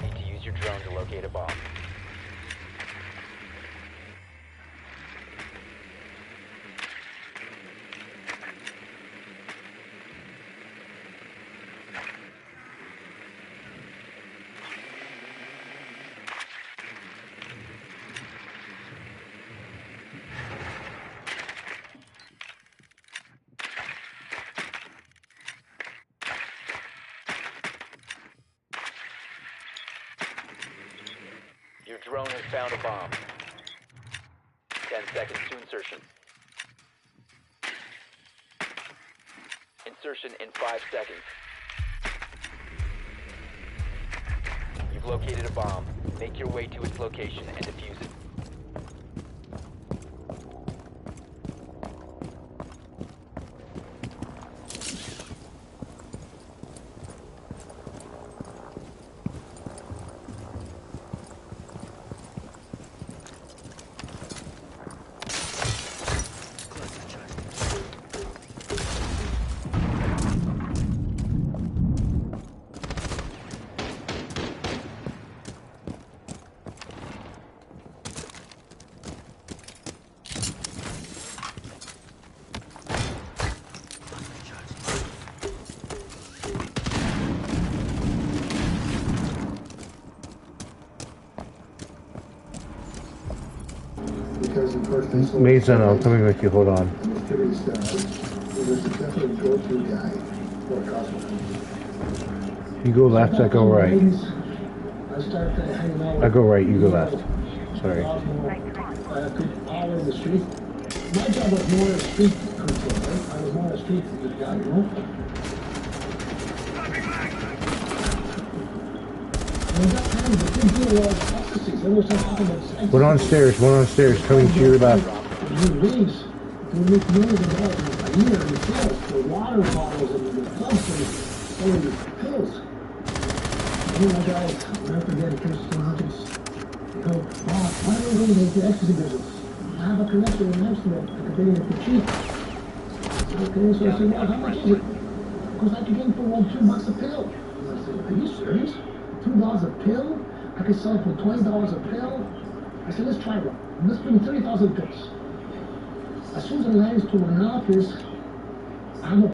Need to use your drone to locate a bomb. Your drone has found a bomb. 10 seconds to insertion. Insertion in 5 seconds. You've located a bomb. Make your way to its location and defuse it. Because of course they sold. Mason, I'm coming with you, hold on. He was definitely a go-to guy for a customer. You go left, I go right. I started hanging out. I go right, you go left. Sorry. All in the street. My job was more a street control, right? I was more a street guy, you know? And at that time, the big deal was prophecies. There was some talking about One on stairs, coming to your left. he leaves to make millions of dollars a year in sales for water bottles and the clubs and selling the pills. One of my guys, I'll never forget, it comes to Hodges. They go, why don't we go into the ecstasy business? I have a connection in Amsterdam. I could get in for cheap. Okay, so I said, well, how much is it? Because I could get it for $2 a pill. And I said, are you serious? $2 a pill? I could sell it for $20 a pill? I said, let's try one. Let's bring 30,000 pills. As soon as I lands to an office, I'm a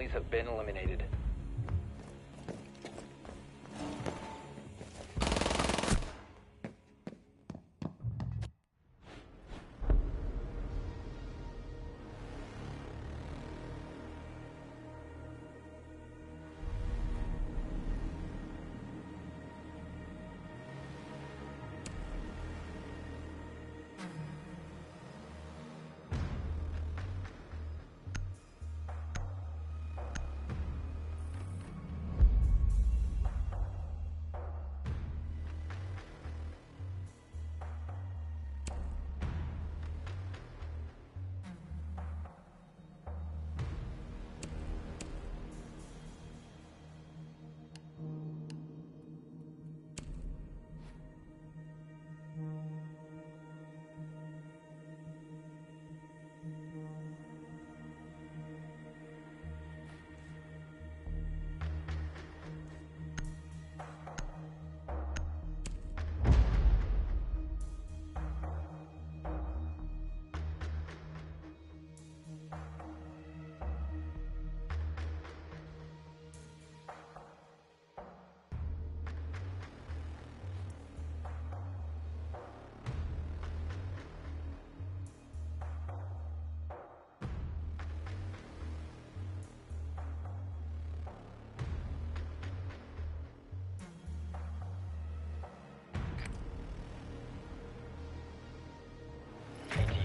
Enemies have been eliminated.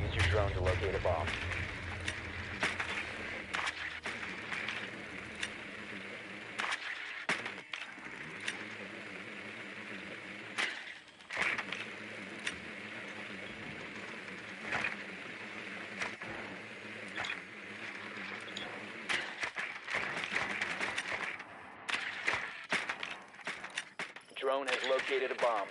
Use your drone to locate a bomb. Drone has located a bomb.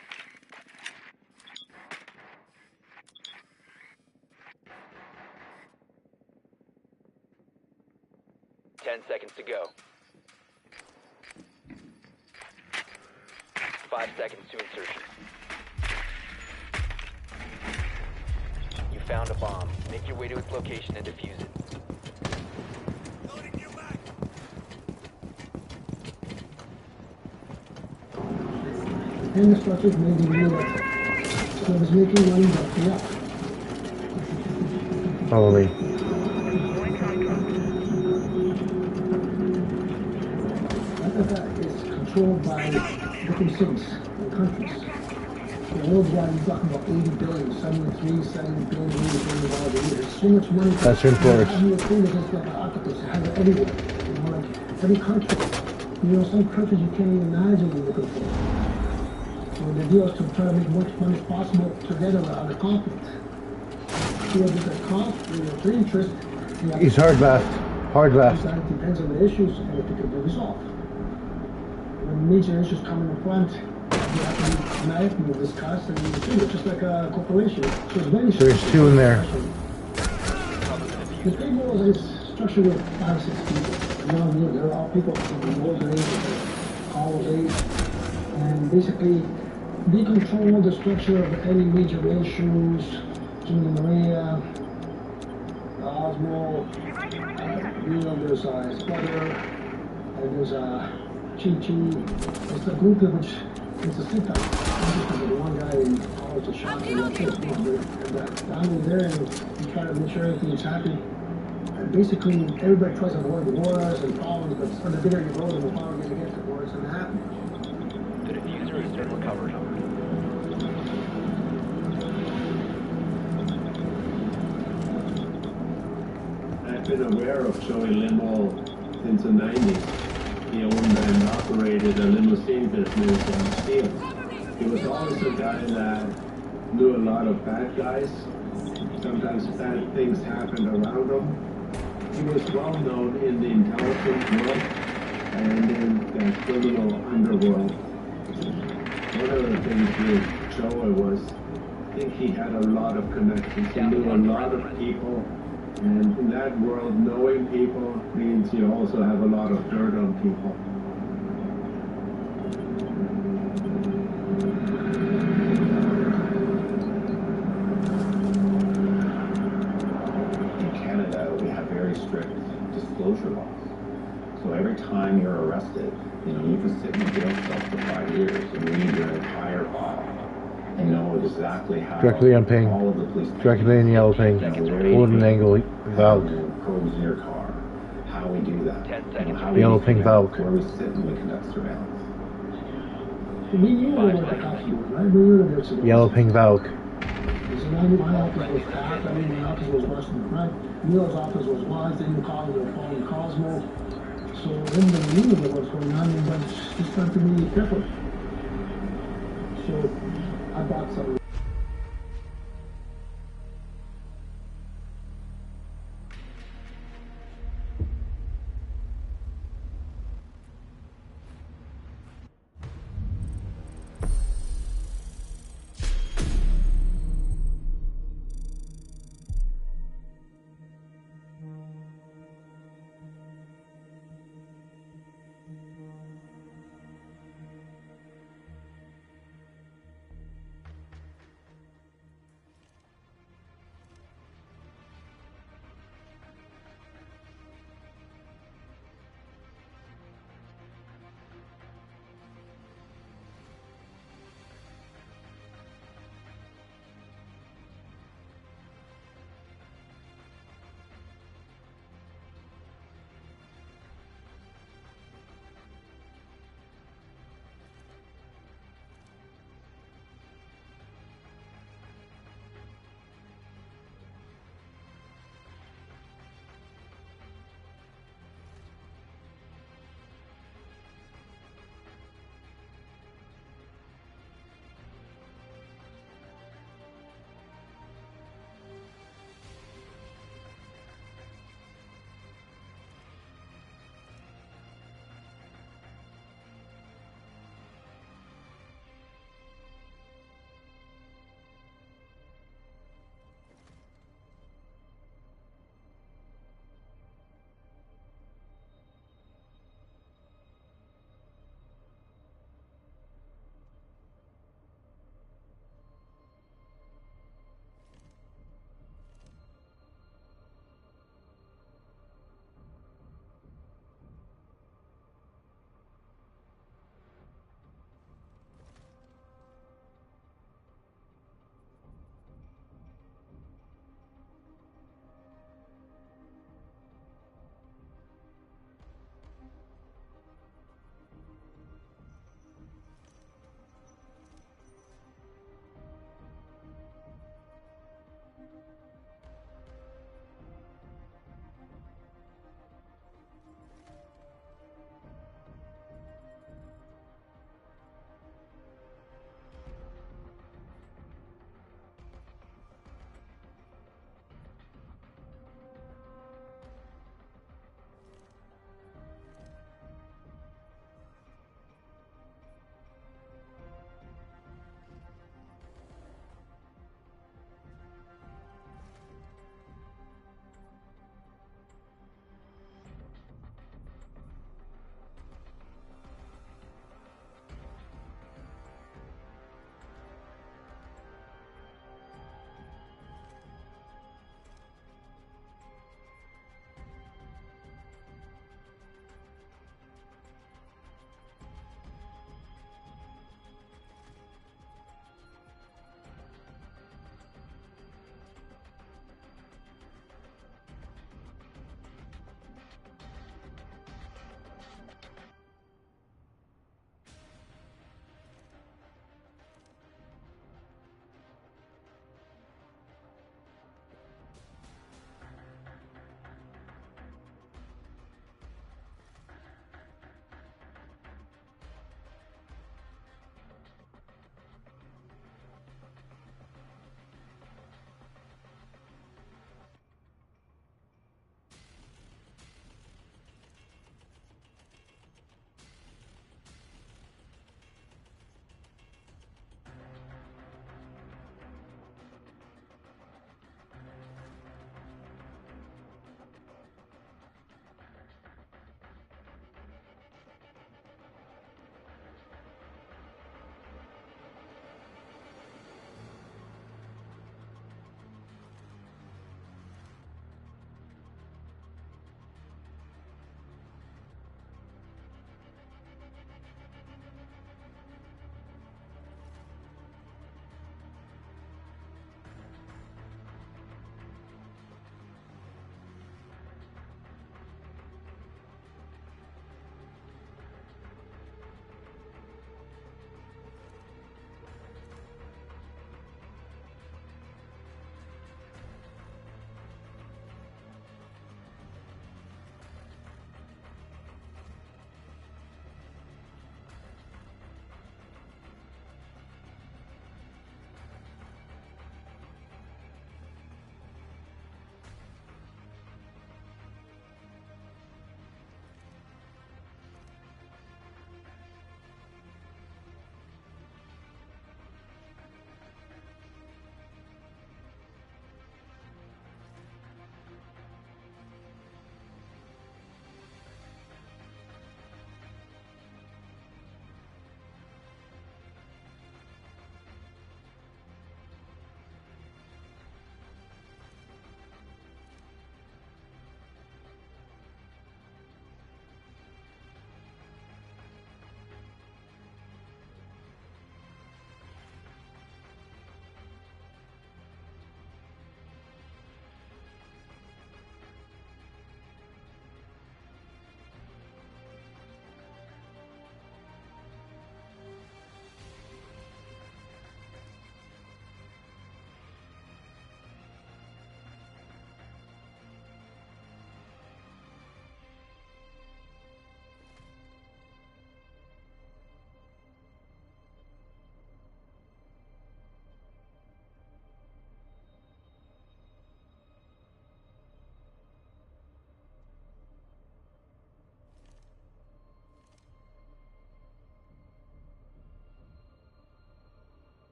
Ten seconds to go. 5 seconds to insertion. You found a bomb. Make your way to its location and defuse it. And the structures may be real. So I was making money back me up. Holy. That is controlled by different cities and countries. The worldwide, you're talking about 80 billion, 73, 70 billion, 80 billion dollars a year. There's so much money. That's influence. You have just like an octopus. You have it everywhere. You know, like every country. You know, some countries you can't even imagine what they're looking for. So the deal is to try to make as much money as possible to get around the conflict. So you have the conflict, the interest. He's hard left. Hard left. It depends on the issues and if it can be resolved. When major issues come in the front, you have to be united and discuss and it's just like a corporation. So it's very There's two in there. The big world is structured with 5 or 6 people. You know, they're all people from wars and ages, college age, and basically they control the structure of any major issues. Jimmy Maria, Osmo, you know, there's his brother, and there's Chi-Chi. It's a group of which it's a sit-down. The one guy in college is shot and that's it. And down there, and you try to make sure everything is happy. And basically, everybody tries to avoid wars and problems, but the bigger you go, the more power you get against the wars and happen. The diffuser has been recovered. I've been aware of Joey Limo since the 90s. He owned and operated a limousine business in Steel. He was always a guy that knew a lot of bad guys. Sometimes bad things happened around him. He was well known in the intelligence world and in the criminal underworld. One of the things with Joey was, I think he had a lot of connections. He knew a lot of people. And in that world, knowing people means you also have a lot of dirt on people. In Canada, we have very strict disclosure laws. exactly how Directly on ping. all of the police Directly in yellow ping. Hold an angle Valk. probes in your car, how we do that, 10 seconds. how we Yellow do ping that, Valk. where we sit and we conduct surveillance. We knew what the cops were, right? We knew that it's Yellow ping Valk. So my office was packed. I mean, my office was worse than front. Neil's office was wide. They didn't call me. They were calling Cosmo. So then they knew what was going on, but it's just not to be careful. So I bought some.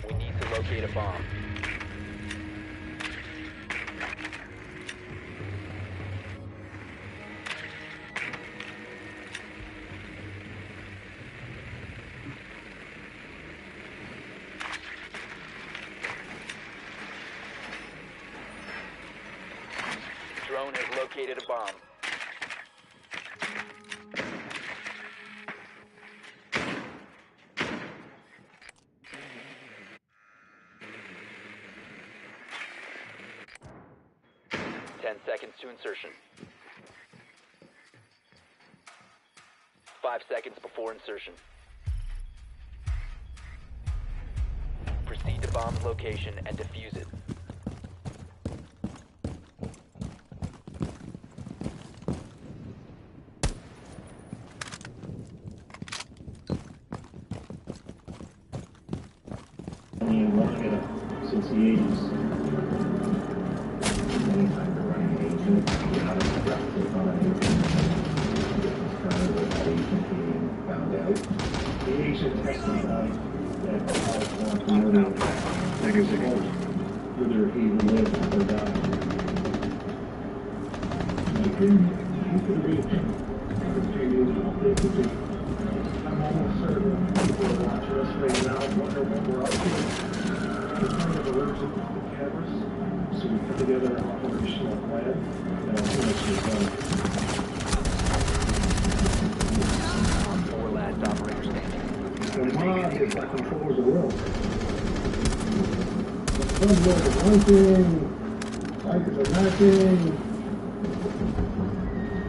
We need to locate a bomb. Drone has located a bomb. Seconds to insertion. 5 seconds before insertion. Proceed to bomb's location and defuse it. Since the 80s. Anytime you're running an agent, you're not aggressive on an agent. It's kind of like that agent being found out. The agent testified that Alex wanted to murder whether he lived or died. You could read him. I'm almost certain people are watching us right now, wondering what we're up to. We're kind of allergic to the cameras, so we put together an operational plan, and I'll finish this one. 4 last operators standing. The mob is that controls the world. The subway is one thing, bikers are nothing.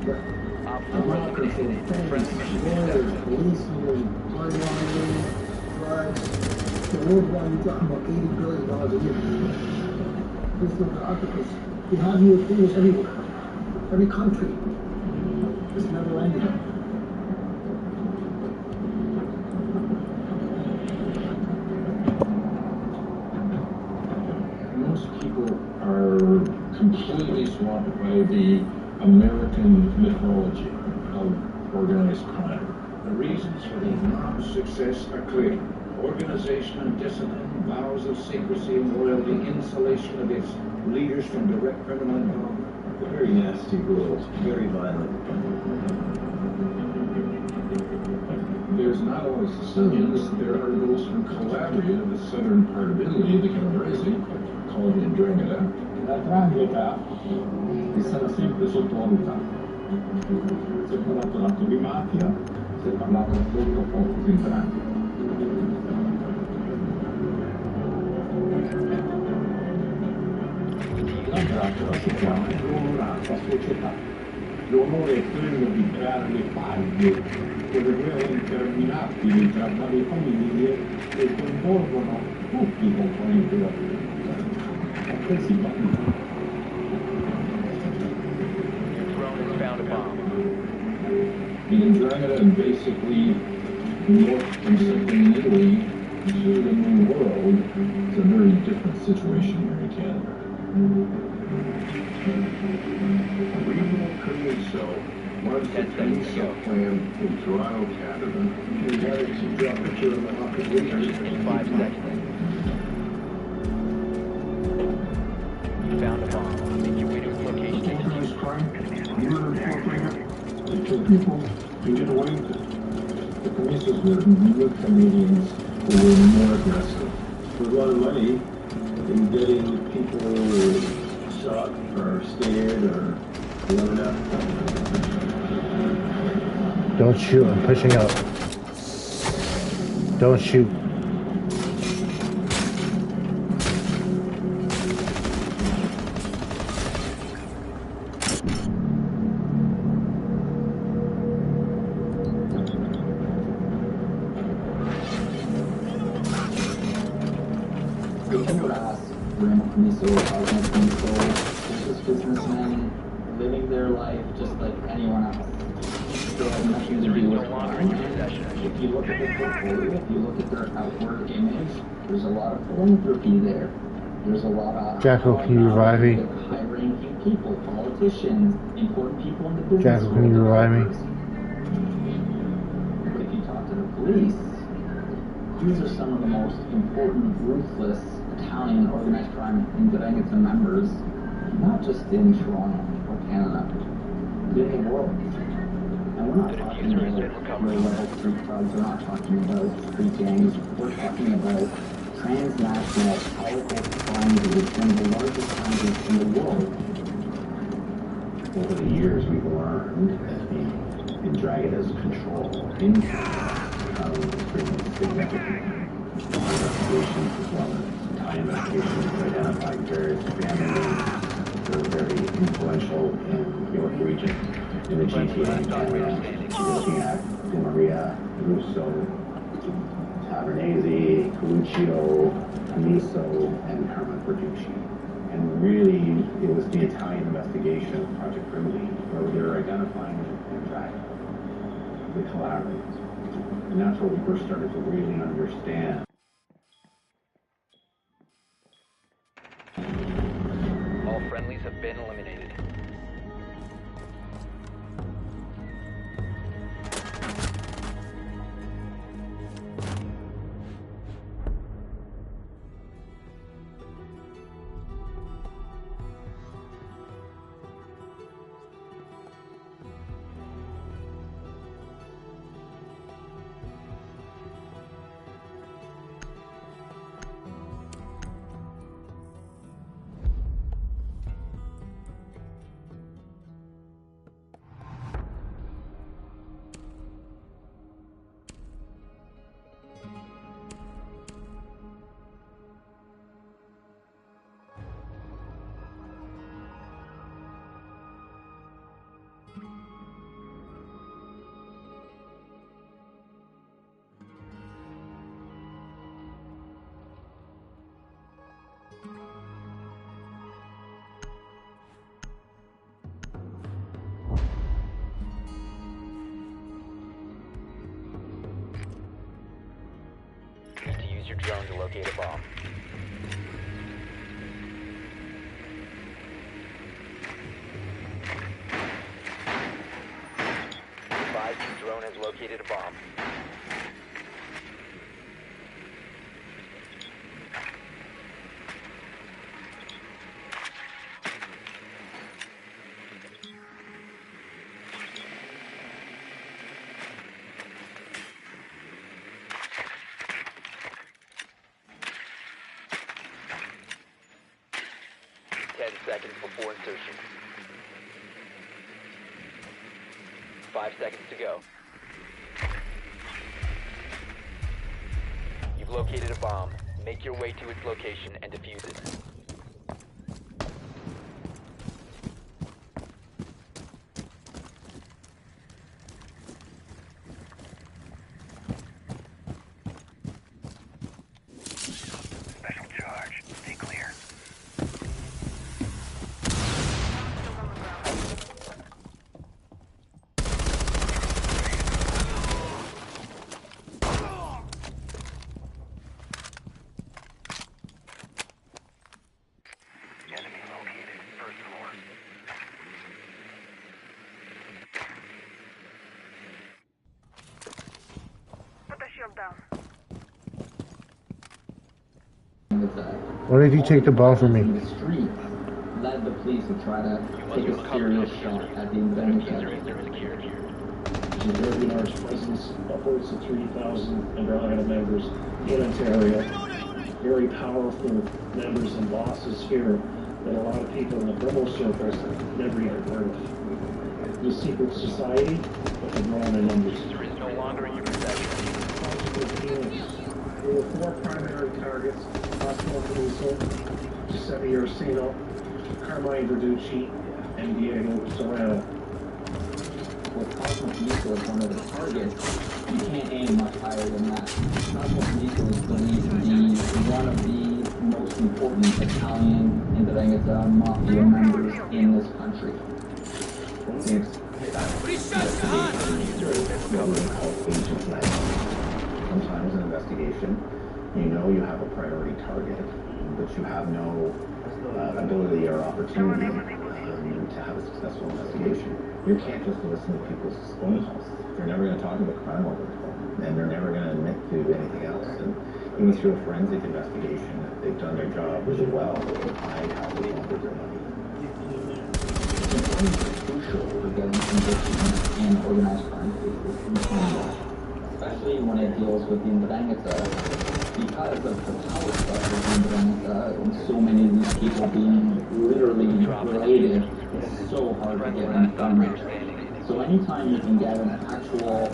But the mob controls tanks, lawyers, policemen, money laundering, drugs. The worldwide, you're talking about $80 billion a year. This is the octopus. You have new things everywhere. Every country. It's never ending. Most people are completely swamped by the American mythology of organized crime. The reasons for the mob's success are clear. Organization and discipline, vows of secrecy and loyalty, insulation of its leaders from direct criminal involvement. A very nasty world, very violent. There's not always civilians, there are those from Calabria, the southern part of Italy, the Calabrese, called Ndrangheta. La Ndrangheta è stata sempre sottovalutata. Si è parlato tanto di mafia, si è parlato molto poco di 'ndrangheta. La società è l'onorata società. L'onore è quello di creare le paglie, quelle guerre interminabili tra varie famiglie che coinvolgono tutti i componenti della comunità. A questi bambini. The Ndrangheta and basically north from southern Italy to the New World is a very different situation here in Canada. Regional Caruso was the Caruso plan in Toronto, Canada. He wanted to drop it to the market leaders in 5 seconds. You found a bomb. Make your way to its location. Organized crime, murder, they killed people, they get away with it. The police were new Canadians who were more aggressive. For a lot of money in getting people shot or scared or whatever. Don't shoot, I'm pushing up. Don't shoot. Businessmen living their life just like anyone else. They have nothing to do with crime. If you look at the portfolio, if you look at their outward image, there's a lot of philanthropy there. There's a lot of Jackal, can you revive me? high-ranking people, politicians. politicians, important people in the business Jackal, can you revive me? But if you talk to the police, these are some of the most important, ruthless Italian organized crime indictments and members, not just in Toronto or Canada, but in the world. And we're not talking about low-level street thugs, we're not talking about street gangs, we're talking about transnational powerful crime groups, one of the largest crime groups in the world. Over the years, we've learned that the Dragon's control into becomes extremely significant. Investigations as well as Italian investigations have identified various family names that are very influential in the York region, in the GTA area. You're looking at Di Maria, Russo, Tavernese, Coluccio, Camiso, and Carmen Verducci. And really, it was the Italian investigation of Project Grimly where they were identifying and tracking the collaborators. And that's where we first started to really understand. All friendlies have been eliminated. Use your drone to locate a bomb. Advise your drone has located a bomb. Seconds before insertion. 5 seconds to go. You've located a bomb. Make your way to its location and defuse it. Why did you take the ball from me? The street led the police to try to take a serious shot at the indictment. There's a very large presence, upwards of 3,000 Andromeda members in Ontario. Very powerful members and bosses here that a lot of people in the criminal circles never even heard of. The secret society, but they're growing in numbers. There is no longer in your possession. There were 4 primary targets: Osmo Caruso, Giuseppe Orsino, Carmine Verducci, and Diego Serrano. With Cosmo Caruso as one of the targets, you can't aim much higher than that. Cosmo Caruso is believed to be one of the most important Italian Ndrangheta mafia members in this country. Sometimes in an investigation, you know you have a priority target, but you have no ability or opportunity you to have a successful investigation. You can't just listen to people's phone calls. They're never going to talk about crime over the phone, and they're never going to admit to anything else. And even through a forensic investigation, if they've done their job really well, they can hide how they laundered their money. Informants are crucial for getting convictions in organized crime cases in Canada, especially when it deals with the Ndrangheta, because of the power structure of the Ndrangheta and so many of these people being literally related, it's so hard to get informants. So anytime you can get an actual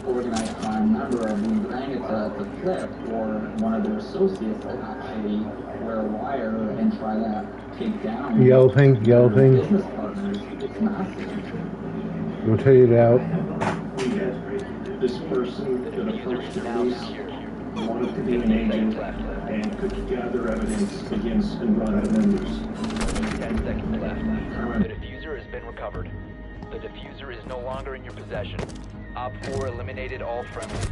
organized crime member of the Ndrangheta to flip, or one of their associates to actually wear a wire and try to take down Yellow pink. business partners, it's massive. Rotate it out. This person that approached the police wanted to be an agent and could gather evidence against Ndrangheta members. 10 seconds left. The diffuser has been recovered. The diffuser is no longer in your possession. Op 4 eliminated all friendlies.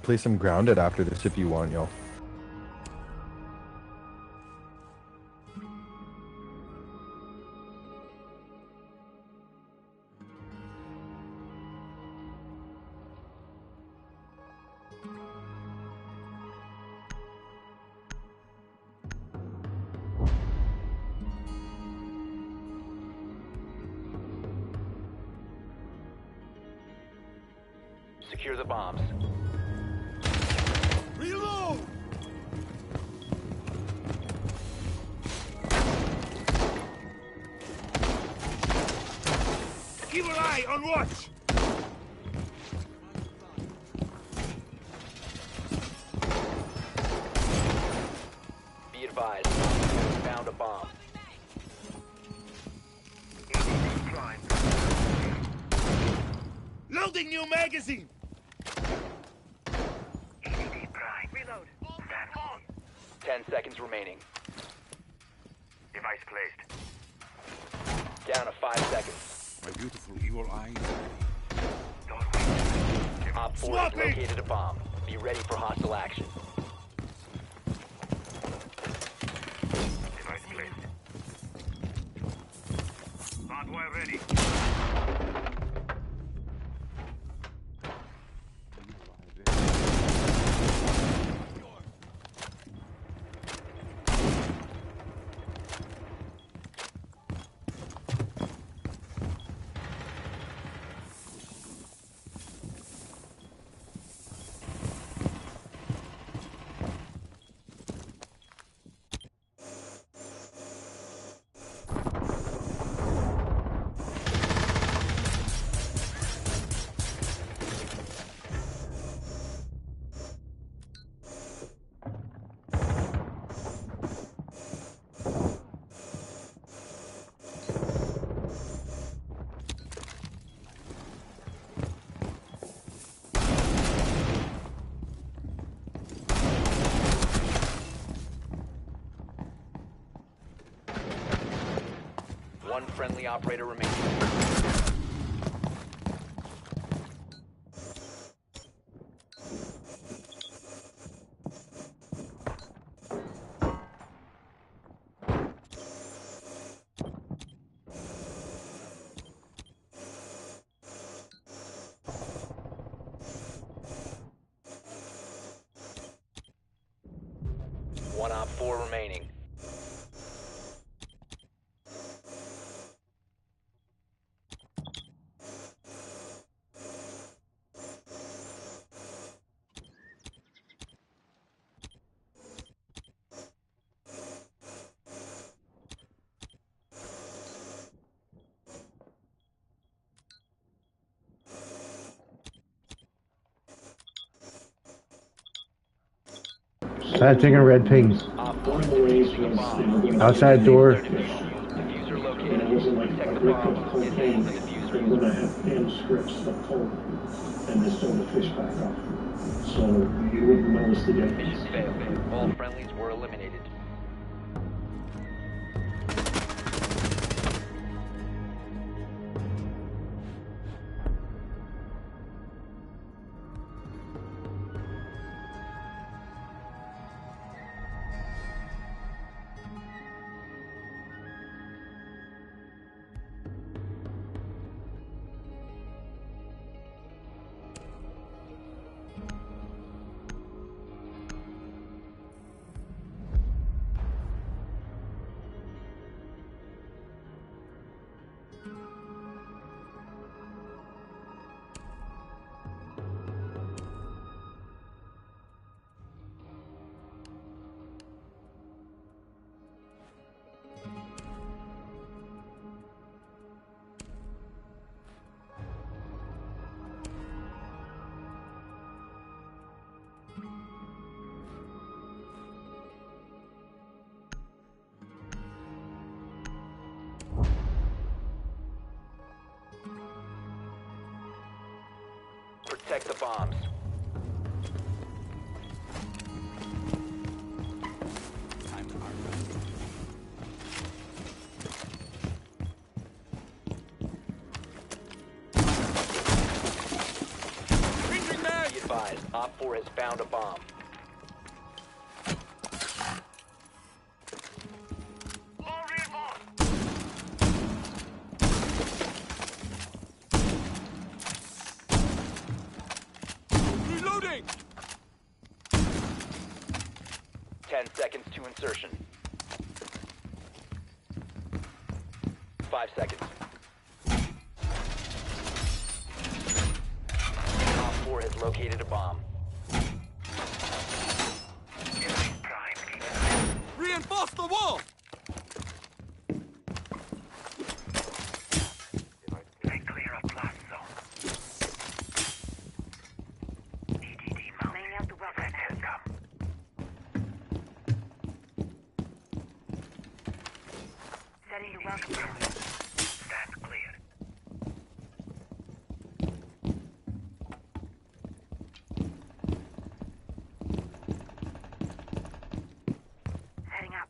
Play some Grounded after this if you want, yo. Secure the bombs. Reload! Evil eye on watch! Be advised, you found a bomb. Loading new magazine! Reload. 10 seconds remaining. Device placed. Down to 5 seconds. My beautiful evil eyes. Op 4 has located a bomb. Be ready for hostile action. Device placed. Barbed wire ready. One friendly operator remaining. One Op 4 remaining. Planting a red ping. One of the ways was they were going to Outside door. and it wasn't like a break up the whole thing. They were going to have hand strips of coal and just throw the fish back up. So you wouldn't notice the difference. Mission failed. All friendlies were eliminated. Protect the bombs. Time to harvest. Be advised, Op 4 has found a bomb. Reloading! 10 seconds to insertion. 5 seconds. Op 4 has located a bomb. Reinforce the wall! Setting the welcome zone. Stand clear. Heading up.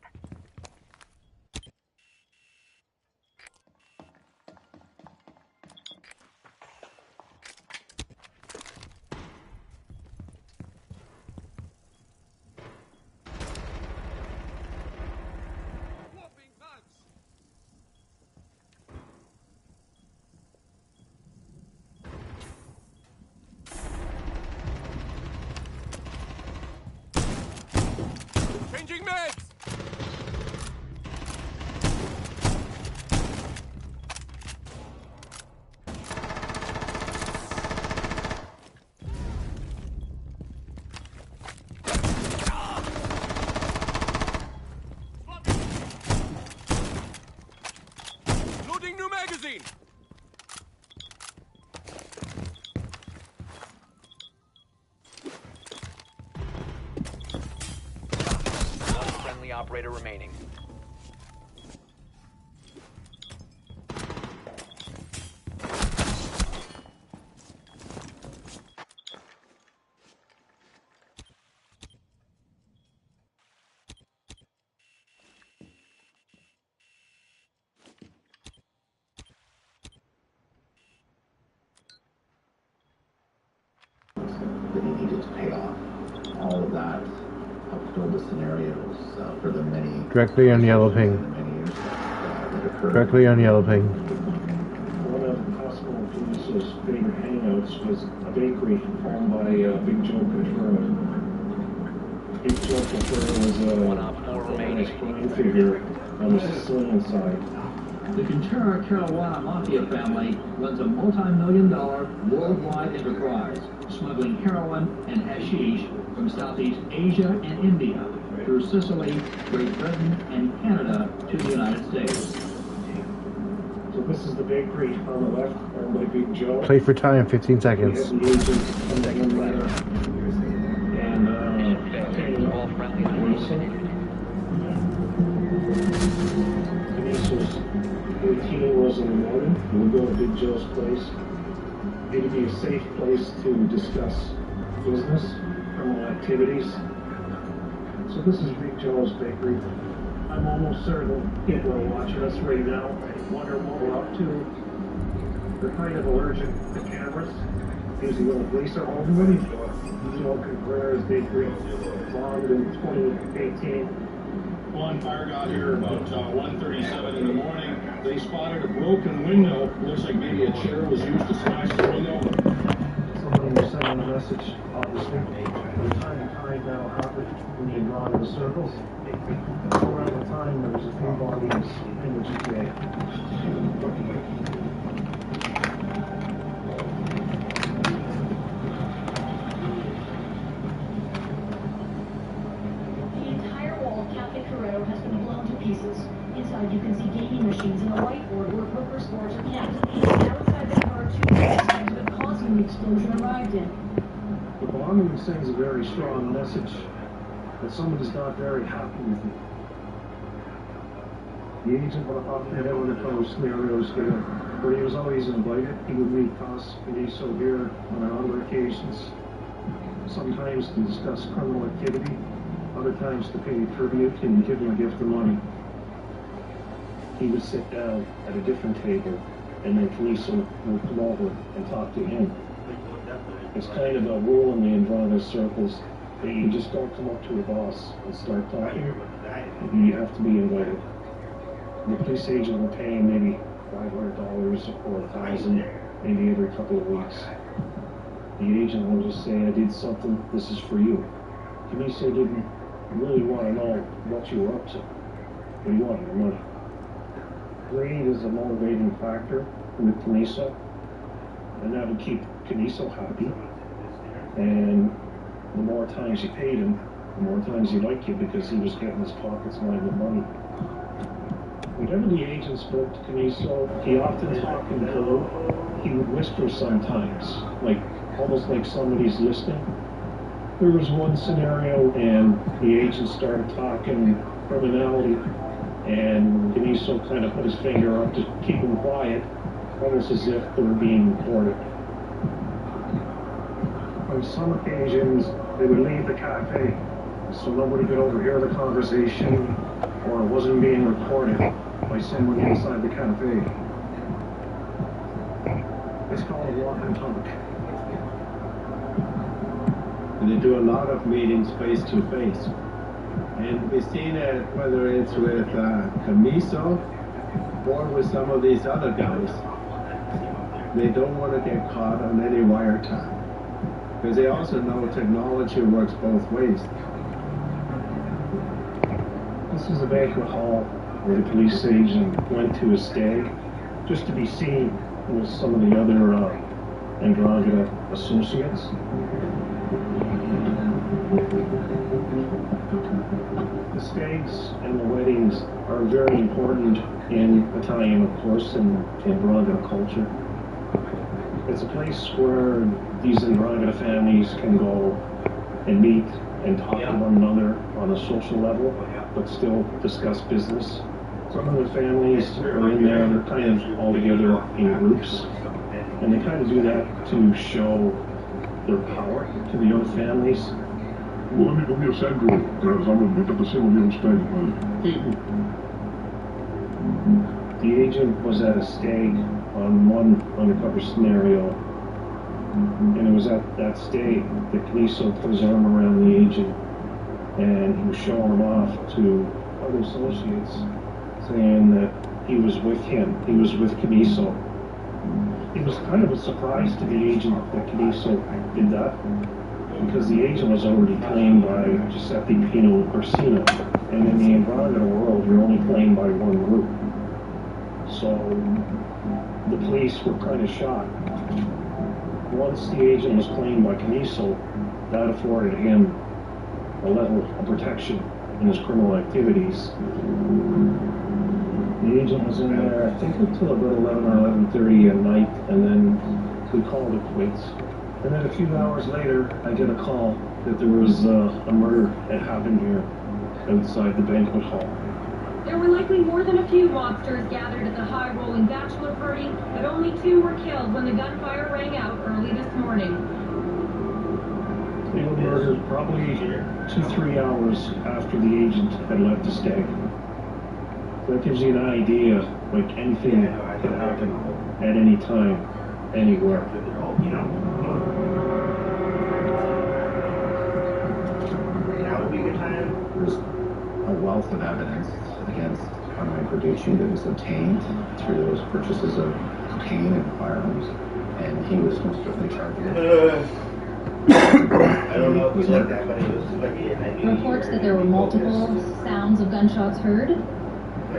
Changing meds! Loading new magazine! One friendly operator remaining. That he needed to pay off. All of that helped build the scenarios for the many. Directly on yellow ping. Directly on yellow ping. One of Costco Police's favorite hangouts was a bakery owned by Big Joe Ventura. Big Joe Ventura was a crime figure on the Sicilian side. The Ventura Carolina Mafia family runs a multi-million-dollar worldwide enterprise, smuggling heroin and hashish from Southeast Asia and India through Sicily, Great Britain, and Canada to the United States. So this is the bakery on the left, owned by Big Joe. Play for time, 15 seconds. We have the agents coming in there. And All friendlies Caniso. Caniso's routine was in the morning. He would go to Big Joe's place. It would be a safe place to discuss business, criminal activities. So this is Big Joe's bakery. I'm almost certain people are watching us right now. I wonder what we're up to. They're kind of allergic to cameras. Usually when the police are home, ready. Joe Cabrera's bakery bombed in 2018. Bonfire got here about 1:37 in the morning. They spotted a broken window. Looks like maybe a chair was used to smash the window. Somebody was sending a message, obviously. From time to time that'll happen when you draw into circles. Around the time there was a few bodies in the GTA. Inside you can see gaming machines and a whiteboard where poker scores are kept. Outside there are two systems that causing the explosion arrived in. The bombing sends a very strong message that someone is not very happy with you. The agent would have often had one of those scenarios where he was always invited. He would meet Cos Caniso here on other occasions, sometimes to discuss criminal activity, other times to pay tribute and give him a gift of money. He would sit down at a different table, and then Caniso would come over and talk to him. It's kind of a rule in the Andromeda circles that you just don't come up to a boss and start talking. You have to be invited. The police agent will pay him maybe $500 or $1,000, maybe every couple of weeks. The agent will just say, "I did something, this is for you." Caniso didn't really want to know what you were up to, but he wanted the money. Greed is a motivating factor with Caniso, and that would keep Caniso happy. And the more times you paid him, the more times he liked you because he was getting his pockets lined with money. Whenever the agent spoke to Caniso, he often talked in code. He would whisper sometimes, almost like somebody's listening. There was one scenario, and the agent started talking criminality, and Caniso kind of put his finger up to keep him quiet, almost as if they were being recorded. On some occasions, they would leave the cafe, so nobody could overhear the conversation, or it wasn't being recorded by someone inside the cafe. It's called a walk and talk. They do a lot of meetings face to face. And we've seen it whether it's with Caniso or with some of these other guys. They don't want to get caught on any wiretap. Because they also know technology works both ways. This is a banquet hall where the police agent went to a stag just to be seen with some of the other Andromeda associates. The stags and the weddings are very important in Italian, of course, and Andromeda culture. It's a place where these Andromeda families can go and meet and talk to one another on a social level, but still discuss business. Some of the families are in there, they're kind of all together in groups, and they kind of do that to show their power to the other families. Un amico mio Sandro era invitato assieme a me allo stag. The agent was at a stag on one undercover scenario, and it was at that stag that Caniso put his arm around the agent, and he was showing him off to other associates, saying that he was with him, he was with Caniso. It was kind of a surprise to the agent that Caniso did that, because the agent was already claimed by Giuseppe Pino Orsino, and in the Andromeda world, you're only claimed by one group. So the police were kind of shocked. Once the agent was claimed by Caniso, that afforded him a level of protection in his criminal activities. The agent was in there, I think, until about 11 or 11:30 at night, and then we called it quits. And then a few hours later, I get a call that there was a murder that happened here. outside the banquet hall. There were likely more than a few mobsters gathered at the high-rolling bachelor party, but only 2 were killed when the gunfire rang out early this morning. They were murdered probably 2-3 hours after the agent had left the stag. That gives you an idea, like anything can happen at any time, anywhere. There's a wealth of evidence against Carmine Verducci that was obtained through those purchases of cocaine and firearms, and he was most certainly charged with it. I don't know if we like that, but it was like Reports that there were multiple sounds of gunshots heard.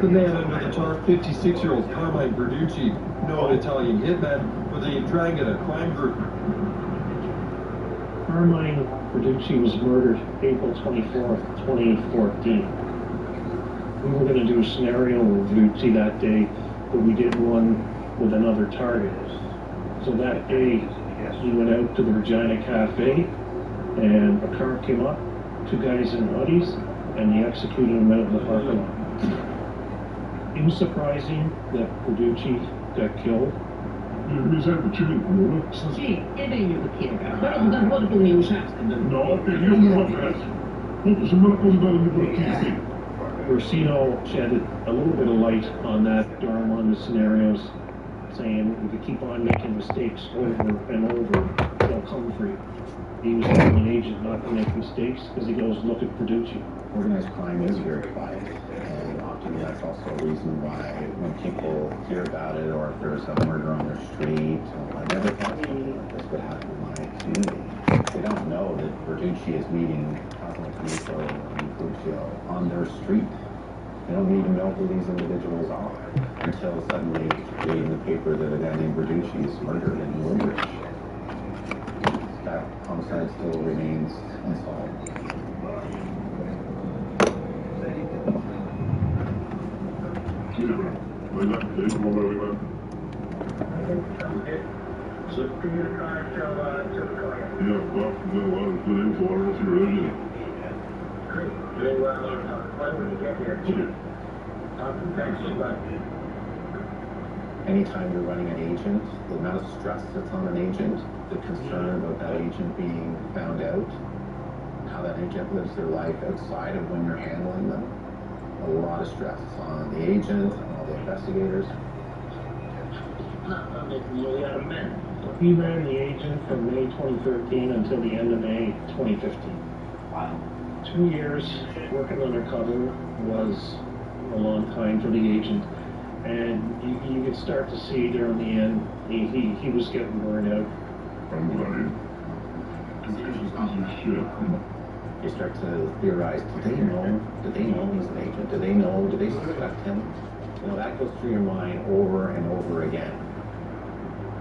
The man under the dark, 56-year-old Carmine Verducci, no Italian hitman with a Dragona crime group. Carmine Verducci was murdered April 24th, 2014. We were going to do a scenario with Verducci that day, but we did one with another target. So that day, we went out to the Regina Cafe, and a car came up, 2 guys in hoodies, and they executed him out in the parking lot. It was surprising that Verducci got killed. Sì, è meglio perché però non vuole come No, Orsino shed a little bit of light on that during one of the scenarios, saying if you keep on making mistakes over and over, they'll come for you. He was telling an agent not to make mistakes because he goes, look at Verducci. Organized crime is very quiet, and often that's also a reason why when people hear about it, or if there's a murder on their street, I never thought something like this would happen in my community. They don't know that Verducci is meeting Cosmo Caniso and Crucio on their street. They don't even know who these individuals are until suddenly read in the paper that a guy named Verducci is murdered in Woodbridge. That homicide still remains unsolved. Anytime you're running an agent, the amount of stress that's on an agent, the concern about that agent being found out, how that agent lives their life outside of when you're handling them, a lot of stress on the agent, on all the investigators. He ran the agent from May 2013 until the end of May 2015. Wow. 2 years working undercover was a long time for the agent. And you could start to see during the end, he was getting burned out. You start to theorize, do they know he's an agent? Do they suspect him? You know, that goes through your mind over and over again.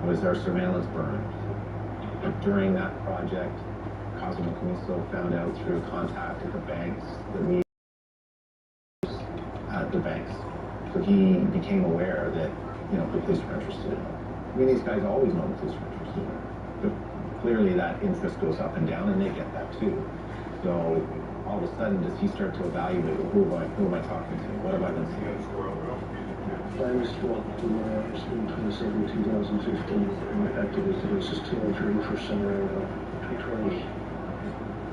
Was our surveillance burned? But during that project, Cosmo Caniso found out through contact at the banks that we at the banks. So he became aware that, you know, the police were interested in him. I mean, these guys always know the police are interested in him. But clearly that interest goes up and down, and they get that too. So all of a sudden, does he start to evaluate, who am I talking to? What have I been seeing? I was talking to in 2015, and acted as the assistant attorney for scenario 220.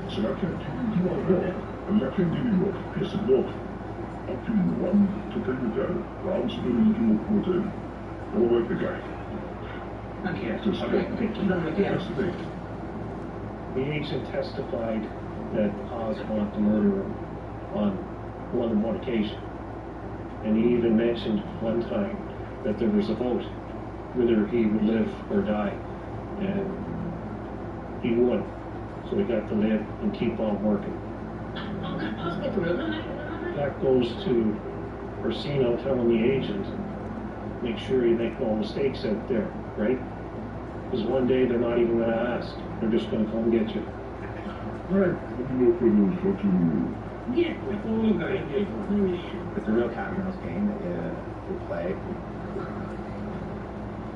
C'est la quête du vendeur, la quête des numéros, et c'est l'autre. Optimum one to take the down, rounds to the hotel. All right, the guy. The agent testified that Oz wanted to murder him on one occasion. And he even mentioned one time that there was a vote whether he would live or die. And he would. So he got to live and keep on working. That goes to Orsino telling the agent, make sure you make no mistakes out there, right? Because one day they're not even going to ask. They're just going to come get you. Right. It's a real cat and mouse game that we play.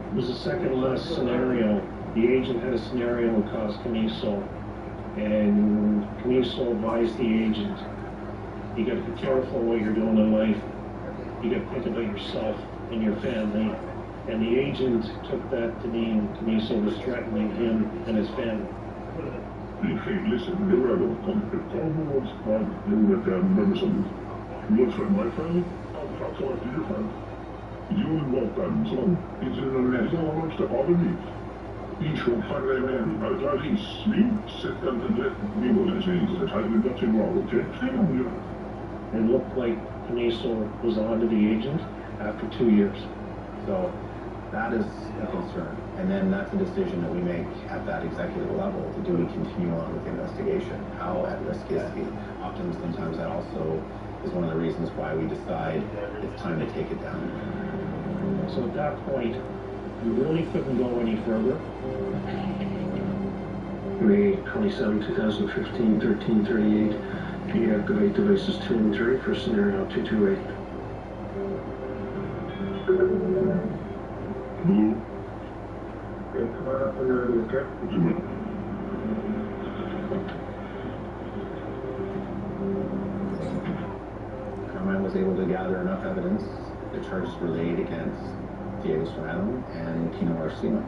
It was the second last scenario. The agent had a scenario with Cos Caniso, and Caniso advised the agent You got to be careful what you're doing in life. You got to think about yourself and your family. And the agent took that to mean Camiso was threatening him and his family. Hey, listen, you're out of contact. Almost not you with remember something. You want to my family? I'll talk to your family. You only walk down so it's in a mess. No one wants to bother me. You should find a man. I'll tell you, sleep, sit down and let me know the things that I do nothing wrong, okay? It looked like Camiso was onto the agent after 2 years. So that is a concern. And then that's a decision that we make at that executive level. Do we continue on with the investigation? How at risk is he? Often, sometimes that also is one of the reasons why we decide it's time to take it down. So at that point, we really couldn't go any further. May 27, 2015, 1338. Deactivate devices 2 and 3 for scenario 228. Hello? Okay, come on up when you're ready, okay? What's your name? Carmine was able to gather enough evidence. The charges were laid against Diego Serrano and Pino Orsino.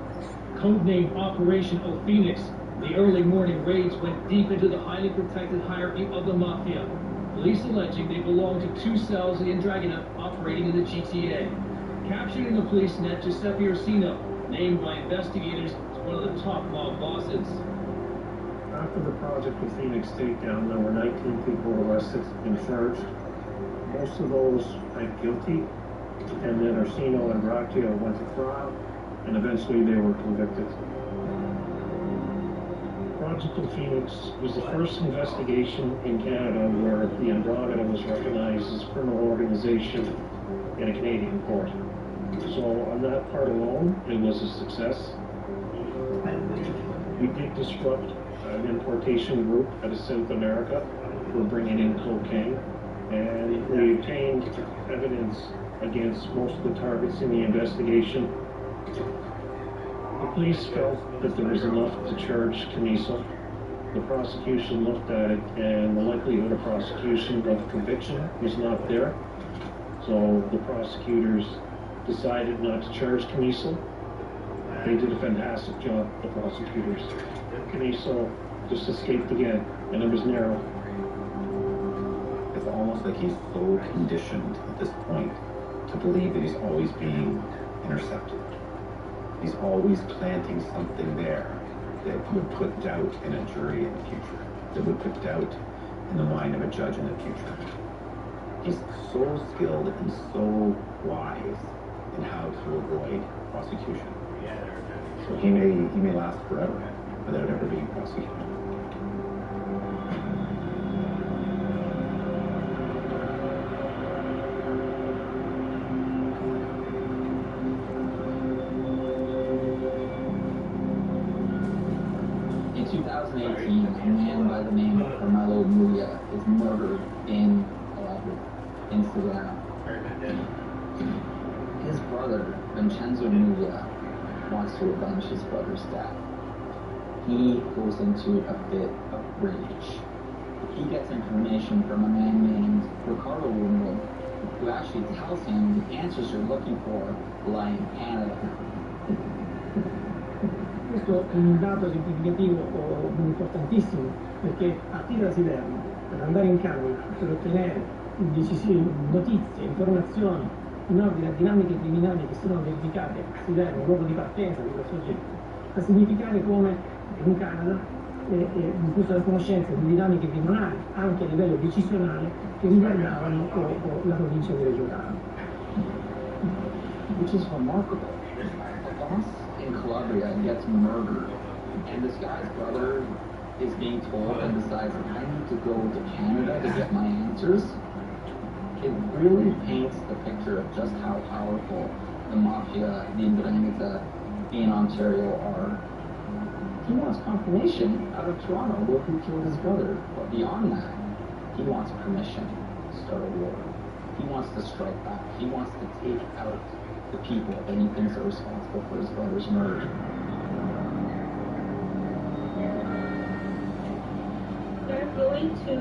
Codename Operation O Phoenix. The early morning raids went deep into the highly protected hierarchy of the Mafia. Police alleging they belonged to 2 cells in Dragona operating in the GTA. Captured in the police net, Giuseppe Orsino, named by investigators as one of the top mob bosses. After the Project of Phoenix takedown, there were 19 people arrested and charged. Most of those pled guilty, and then Orsino and Braccio went to trial, and eventually they were convicted. Project of Phoenix was the first investigation in Canada where the Andromeda was recognized as a criminal organization in a Canadian court. So on that part alone, it was a success. We did disrupt an importation group out of South America who were bringing in cocaine, and we obtained evidence against most of the targets in the investigation. The police felt that there was enough to charge Camiso. The prosecution looked at it, and the likelihood of prosecution of conviction was not there. So the prosecutors decided not to charge Camiso. They did a fantastic job, the prosecutors. Camiso just escaped again, and it was narrow. It's almost like he's so conditioned at this point to believe that he's always being intercepted. He's always planting something there that would put doubt in a jury in the future, that would put doubt in the mind of a judge in the future. He's so skilled and so wise in how to avoid prosecution. So he may last forever without ever being prosecuted. In 2018, a man by the name of Carmelo Mulia is murdered in Savannah. His brother, Vincenzo Mulia, wants to avenge his brother's death. He goes into a fit of rage. He gets information from a man named Ricardo Rumble, who actually tells him the answers you're looking for lie in Canada. Questo è un dato significativo importantissimo, perché partire da Siderno per andare in Canada per ottenere notizie, informazioni in ordine a dinamiche criminali che sono verificate a Siderno, luogo di partenza di questo soggetto, a significare come in Canada in questa conoscenza di dinamiche criminali anche a livello decisionale che riguardavano la provincia di Reggio Calabria. Which is remarkable. A boss in Calabria gets murdered, and this guy's brother is being told and decides I need to go to Canada to get my answers. It really paints the picture of just how powerful the Mafia, the Ndrangheta in Ontario are. He wants confirmation out of Toronto of who killed his brother, but beyond that, he wants permission to start a war. He wants to strike back. He wants to take out the people that he thinks are responsible for his brother's murder. They're going to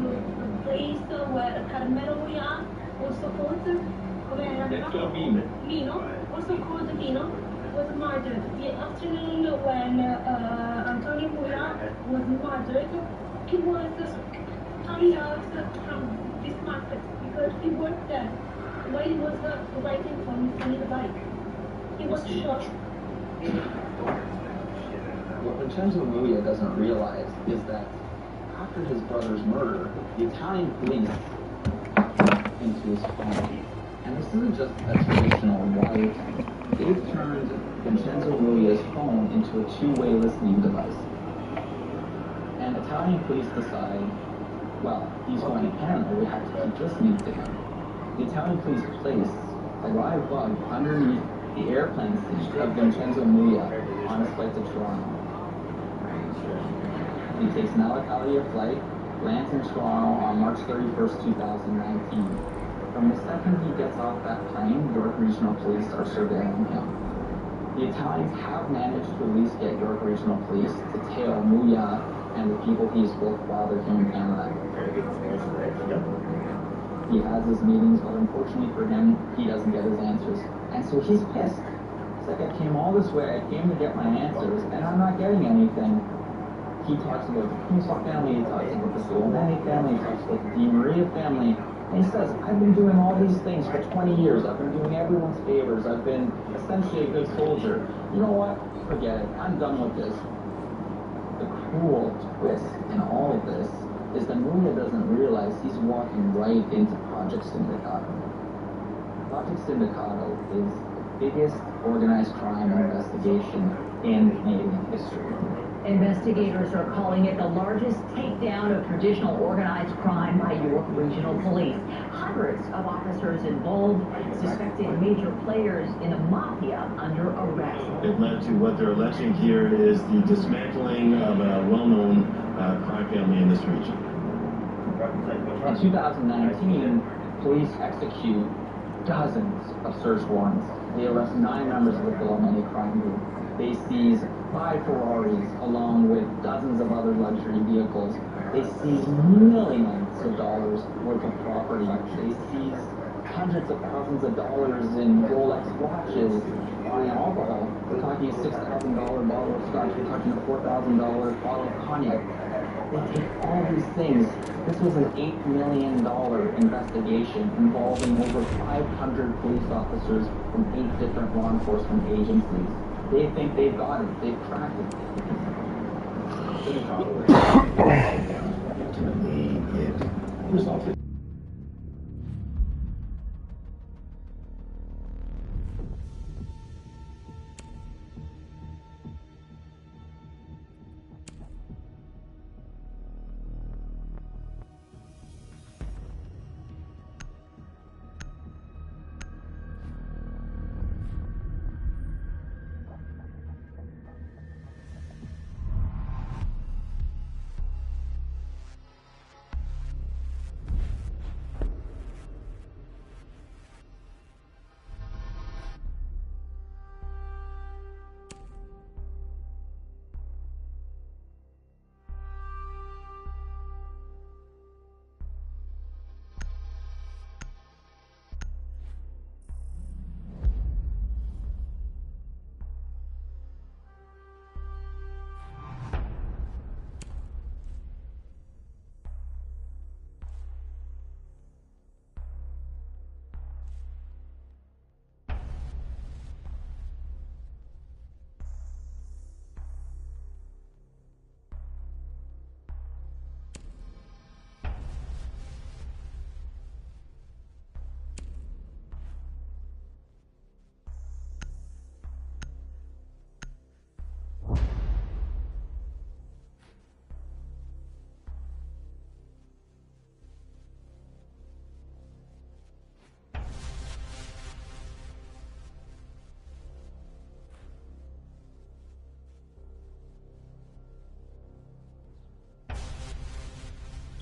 place where Carmelo Muya, also called Lino, also called Lino, was murdered. The afternoon when Antonio Muya was murdered, he was found out from this market because he worked there while he was waiting for me the bike. He was shot. What Vincenzo Muya doesn't realize is that after his brother's murder, the Italian police into his phone. And this isn't just a traditional wire. They've turned Vincenzo Muya's phone into a two-way listening device. And Italian police decide, well, he's going to Canada, we have to keep listening to him. The Italian police place a live bug underneath the airplane seat of Vincenzo Muya on his flight to Toronto. He takes an Alitalia flight, lands in Toronto on March 31st, 2019. From the second he gets off that plane, York Regional Police are surveilling him. The Italians have managed to at least get York Regional Police to tail Muya and the people he's with while they're here in Canada. He has his meetings, but unfortunately for him, he doesn't get his answers. And so he's pissed. It's like, I came all this way, I came to get my answers, and I'm not getting anything. He talks about the Kinsel family, he talks about the Solomani family, he talks about the Di Maria family, and he says, I've been doing all these things for 20 years, I've been doing everyone's favors, I've been essentially a good soldier. You know what? Forget it. I'm done with this. The cruel twist in all of this is that Muya doesn't realize he's walking right into Project Sindicato. Project Sindicato is the biggest organized crime investigation in Canadian history. Investigators are calling it the largest takedown of traditional organized crime by York Regional Police. Hundreds of officers involved, suspected major players in the mafia under arrest. It led to what they're alleging here is the dismantling of a well-known crime family in this region. In 2019, police execute dozens of search warrants. They arrest 9 members of the Philomeni crime group. They seize 5 Ferraris along with dozens of other luxury vehicles. They seize millions of dollars worth of property. They seize hundreds of thousands of dollars in Rolex watches, buying alcohol. We're talking a $6,000 bottle of scotch. We're talking a $4,000 bottle of cognac. They take all these things. This was an $8 million investigation involving over 500 police officers from 8 different law enforcement agencies. They think they've got it. They've cracked it. Ultimately, it resulted.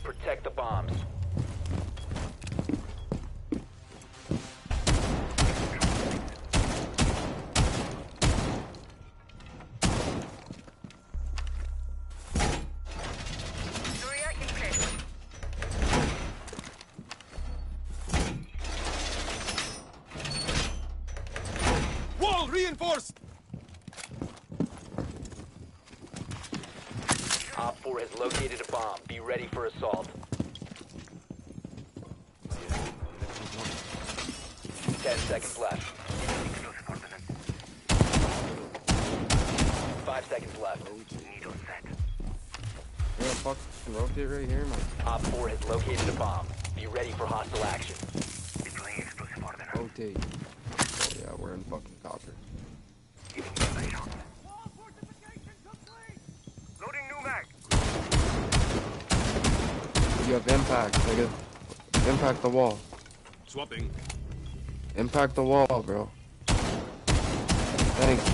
Protect the bombs. Reinforced! Op 4 has located a bomb. Be ready for assault. 10 seconds left. 5 seconds left. Yeah, fuck, rotate right here, man. Op 4 has located a bomb. Be ready for hostile action. Rotate. Oh yeah, we're in fucking copper. Loading new mag. You have impact, nigga. Impact the wall. Swapping. Impact the wall, bro. Thank you.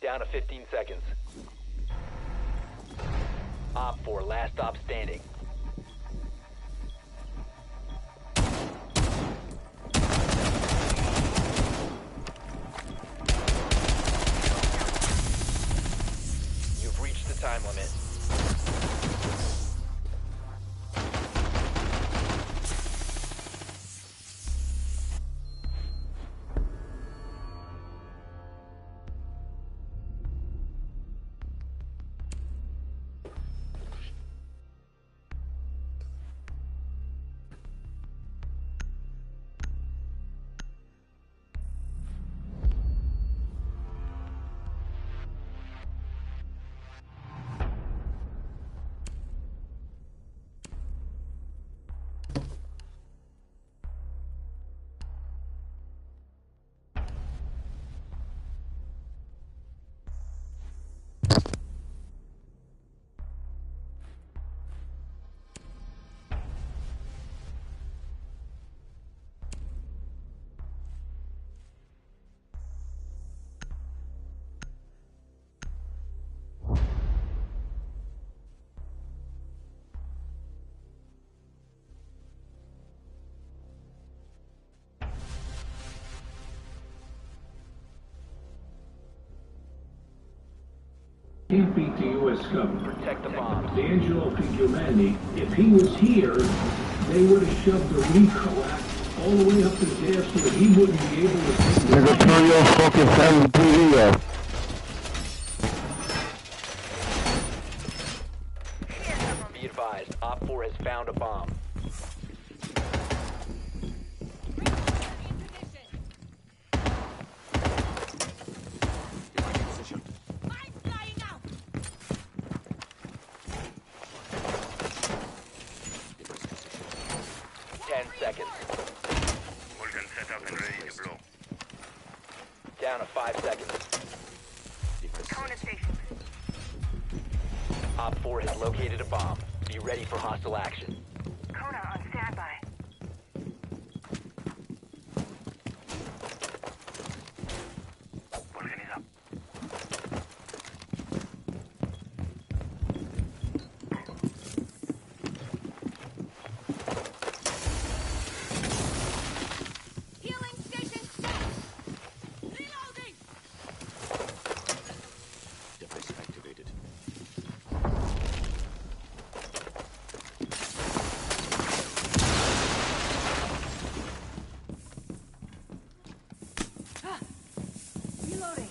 Down to 15 seconds. Op 4, last stop standing. You've reached the time limit. Can't beat the U.S. government. Protect the bombs. D'Angelo Figurani, if he was here, they would have shoved the RICO Act all the way up his ass so that he wouldn't be able to take the Nigga, turn your fucking family TV off. Be advised, Op 4 has found a bomb. located a bomb. Be ready for hostile action. Kona on standby. Organiza. Healing station set. Reloading. Device activated. Reloading.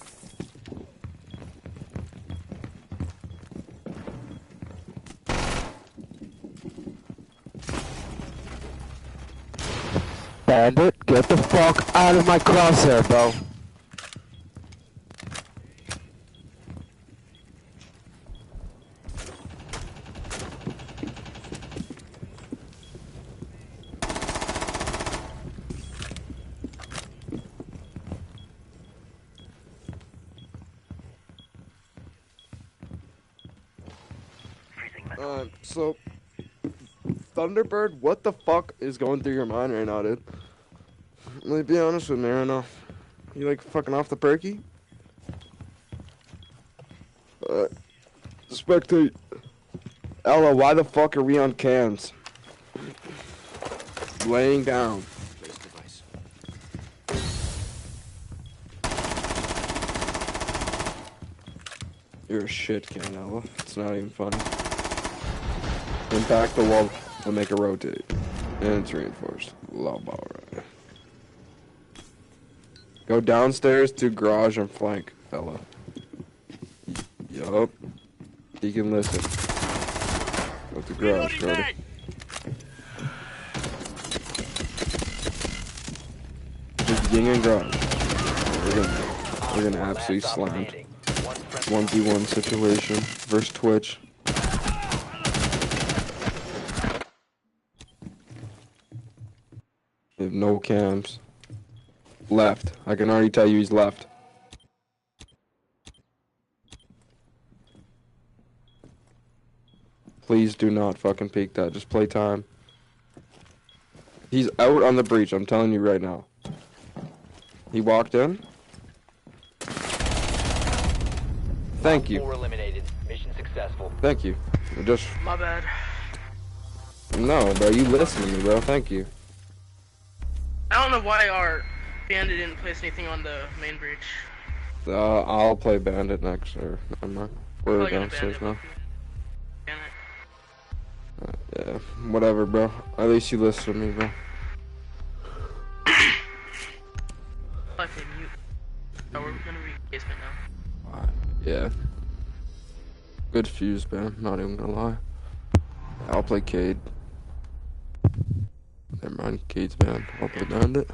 Bandit, get the fuck out of my crosshair, bro. So Thunderbird, what the fuck is going through your mind right now, dude? Let me be honest with me right now. You like fucking off the perky? Spectate. Ella, why the fuck are we on cams? Laying down. Place device. You're a shit can, Ella. It's not even funny. Impact the wall will make it rotate. And it's reinforced. Love alright. Go downstairs to garage and flank, Ella. Yup. You can listen. Go to garage, Cody. Just ying and garage. We're gonna absolutely slam. 1v1 situation versus Twitch. We have no cams. Left. I can already tell you he's left. Please do not fucking peek that. Just play time. He's out on the breach. I'm telling you right now. He walked in. Thank you. 4 eliminated. Mission successful. Thank you. Just. My bad. No, bro. You listen to me, bro. Thank you. I don't know why our bandit didn't place anything on the main breach. I'll play bandit next, or I'm not. We're Probably gonna downstairs now. Bandit. Yeah, whatever, bro. At least you listen to me, bro. Fucking mute. Oh, we're gonna be basement now. Yeah. Good fuse, man. Not even gonna lie. I'll play Cade. Never mind, Cade's banned. I'll play bandit.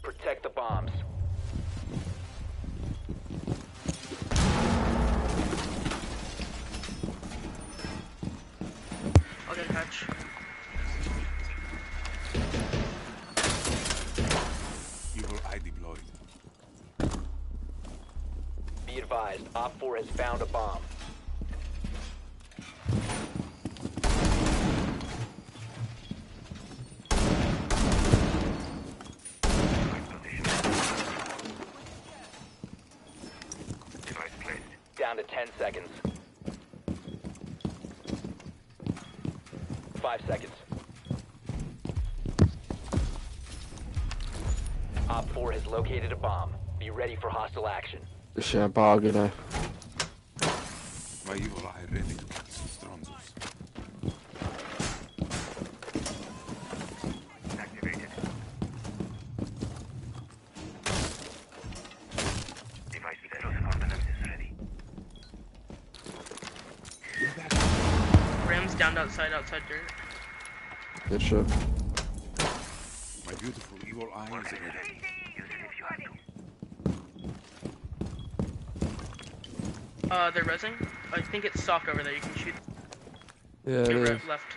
Protect the bombs. I'll get a hatch. Evil eye deployed. Be advised, Op 4 has found a bomb. Down to 10 seconds. 5 seconds. Op 4 has located a bomb. Be ready for hostile action. Champagne. My evil eye ready to catch the Stronzos. Activated. Device explosive ordnance is ready. Rams down outside dirt. Good shit. My beautiful evil eye is ready. Use it if you have to. They're rezzing. I think it's soft over there. You can shoot. Yeah, it is. Left.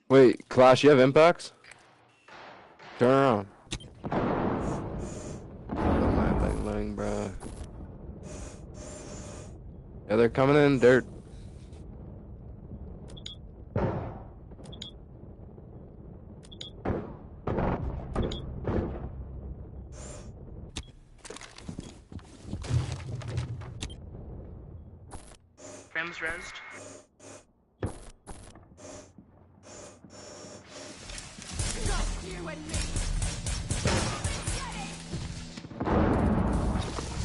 Wait, Clash, you have impacts? Turn around. My bro. Yeah, they're coming in dirt. Rams rezzed.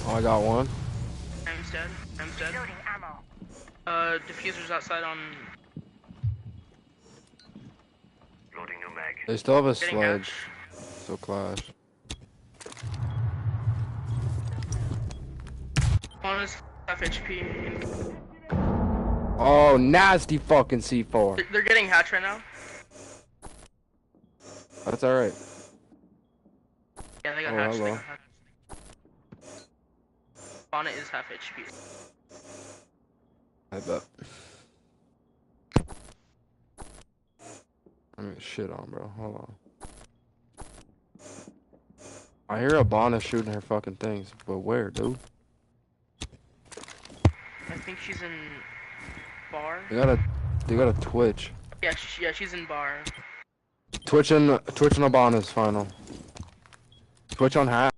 Oh, I got one. Rams dead. Rams dead. Loading ammo. Diffuser's outside on. Loading new mag. They still have a Getting sledge. So Clash. One is half HP. Oh, nasty fucking C4. They're getting hatch right now. That's alright. Yeah, they got Oh, hatch. They hello. got hatch. Bonnet is half HP. I bet. I'm gonna shit on, bro. Hold on. I hear a Bonnet shooting her fucking things, but where, dude? I think she's in bar. They got a Twitch. Yeah, she's in bar. Twitch and a Bonnet final. Twitch on hatch.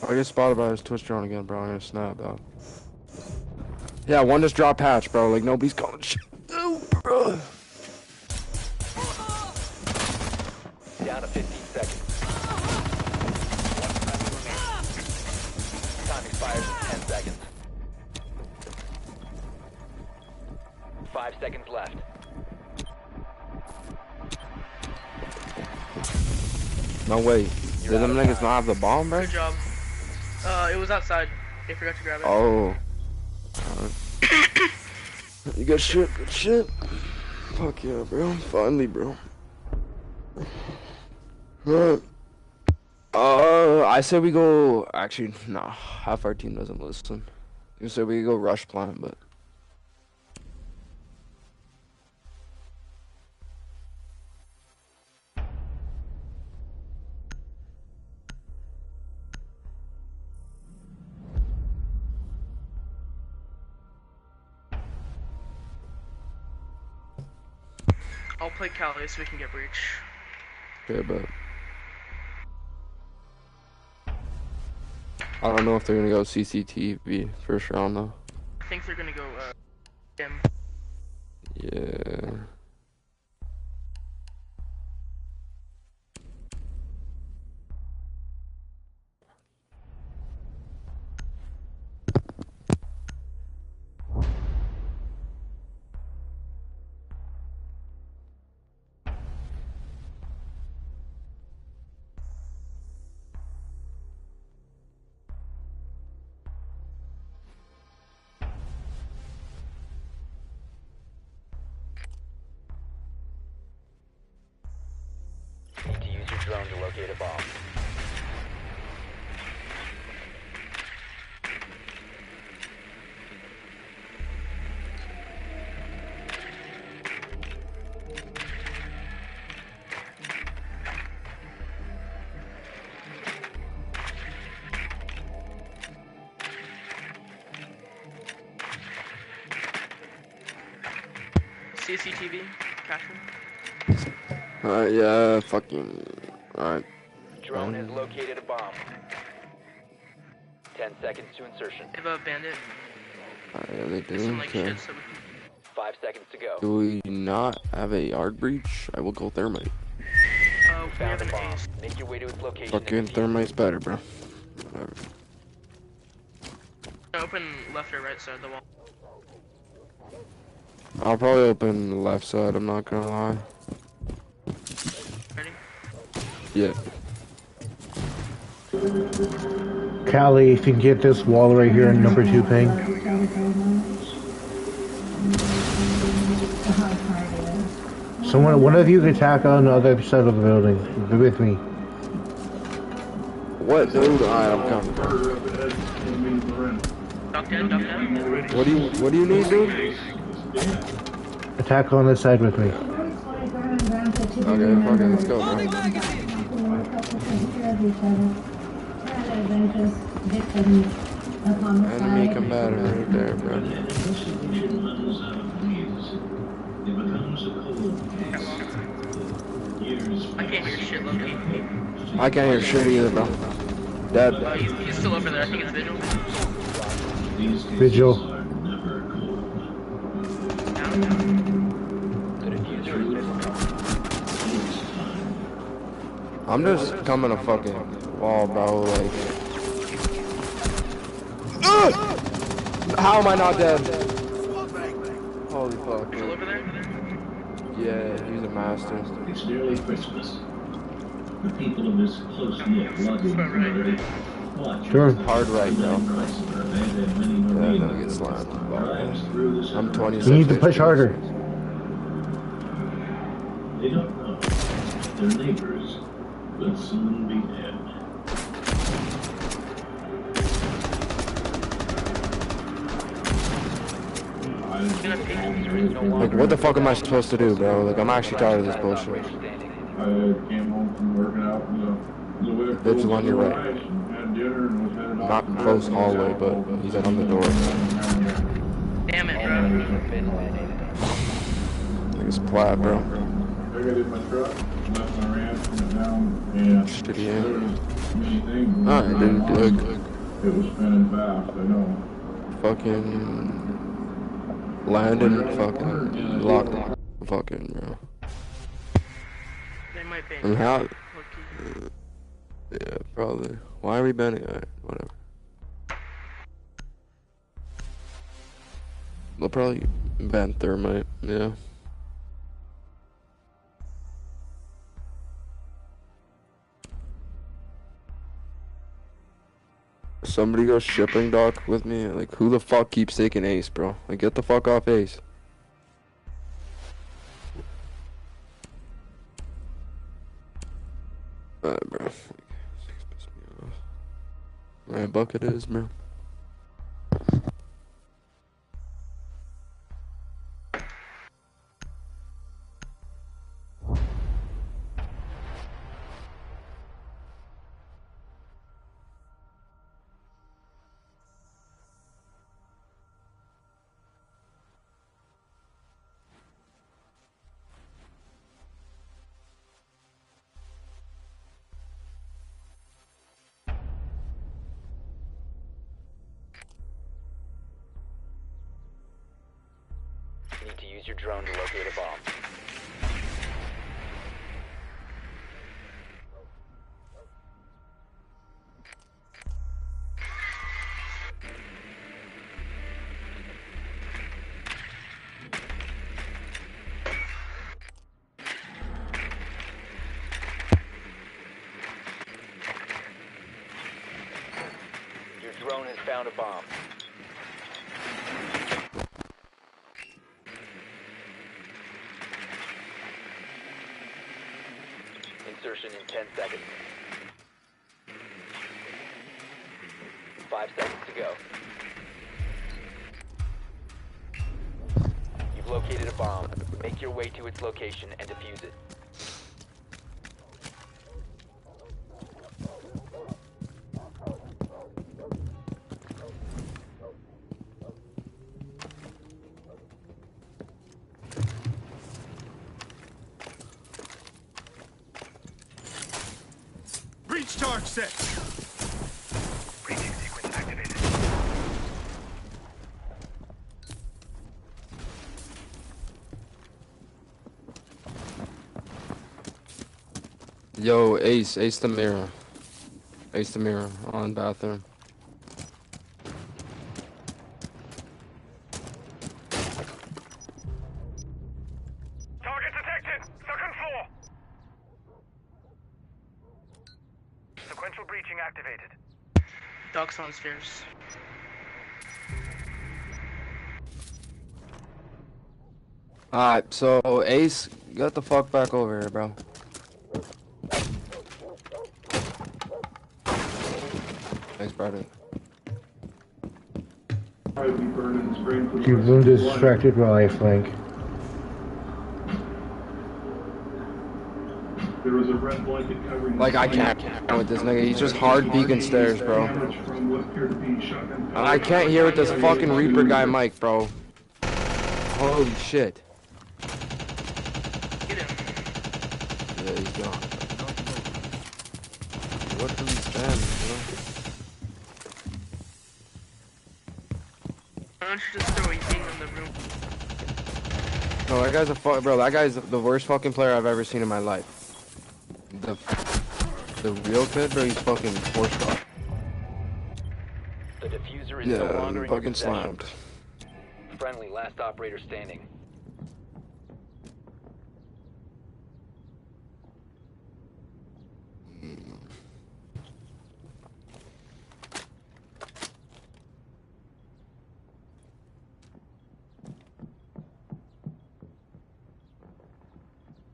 I get spotted by his Twitch drone again, bro. I'm gonna snap, dog. Yeah, one just dropped hatch, bro. Like, nobody's calling shit. Ooh, bro. Down to 15 seconds. Time expires in 10 seconds. 5 seconds left. No way. Did them niggas not have the bomb, bro? Good job. It was outside. They forgot to grab it. Oh. You got shit, good shit. Fuck yeah, bro. Finally, bro. Alright. I said we go. Actually, nah. Half our team doesn't listen. You said we go rush plant, but. I'll play Cali so we can get breach. Okay, but. I don't know if they're gonna go CCTV first round though. I think they're gonna go, him. Yeah. Need to use your drone to locate a bomb. CCTV, Catherine. Alright, yeah, fucking. Alright. Drone has located a bomb. 10 seconds to insertion. They have a bandit. Yeah, they do. Some like Okay. shit, so we can... 5 seconds to go. Do we not have a yard breach? I will go thermite. We have an ace. Make your way to its location. Fucking thermite's better, bro. Whatever. Open left or right side of the wall. I'll probably open the left side, I'm not gonna lie. Ready? Yeah. Callie, if you can get this wall right here in number 2 ping. One of you can attack on the other side of the building. Be with me. What, dude? Alright, I'm coming. Duck down, duck down. What do you need, dude? Attack on this side with me. Okay, fuck it, let's go, bro. Enemy combatant right there, bro. I can't hear shit, Loki. I can't hear shit either, bro. Dead. He's still over there. I think it's Vigil. Vigil. I'm just coming a fucking wall, bro. Like, how am I not dead? Holy fuck. Vigil over there? Yeah, he's a master. It's nearly Christmas. The people of this close-knit lugging community watch. Sure. Hard right now. Yeah, no, get slammed. I'm 26. You need to push harder. They don't know their neighbors will soon be dead. Like, what the fuck am I supposed to do, bro? Like, I'm actually tired of this bullshit. I came home from working out in the Vigil on your right. had dinner and was headed off. Not close hallway, but he's on the door. Damn it, bro. Like, it's plaid, bro. I got in my truck, left my ranch, went down, and Shitty, there yeah. was many things. Alright, dude, look. It was spinning fast, I know. Fucking landing, fucking locked, fucking, bro. They might be. And how? Yeah, probably. Why are we banning? Alright, whatever. They'll probably ban thermite, yeah. Somebody go shipping dock with me. Like, who the fuck keeps taking Ace, bro? Like, get the fuck off Ace. Alright, bro. Alright, bucket is, bro. You need to use your drone to locate a bomb. Your drone has found a bomb. Insertion in 10 seconds. 5 seconds to go. You've located a bomb. Make your way to its location and defuse it. Breach charge set. Breaching sequence activated. Yo, Ace the mirror. Ace the mirror on bathroom. Target detected. Second floor. Sequential breaching activated. Dog's downstairs. Alright, so Ace, get the fuck back over here, bro. Thanks, brother. Keep wounded distracted while I flank. There was a red blanket covering. Like, I can't with this nigga. He's just hard beacon stairs, bro. I can't hear with this fucking Reaper guy mic, bro. Holy shit. Get him. Yeah, he's gone. What do we spend, bro? Why don't you just throw a thing in the room? No, that guy's bro, that guy's the worst fucking player I've ever seen in my life. The real kid, bro, he's fucking 4-star. The diffuser is no longer in your fucking possession. slammed. Friendly, last operator standing.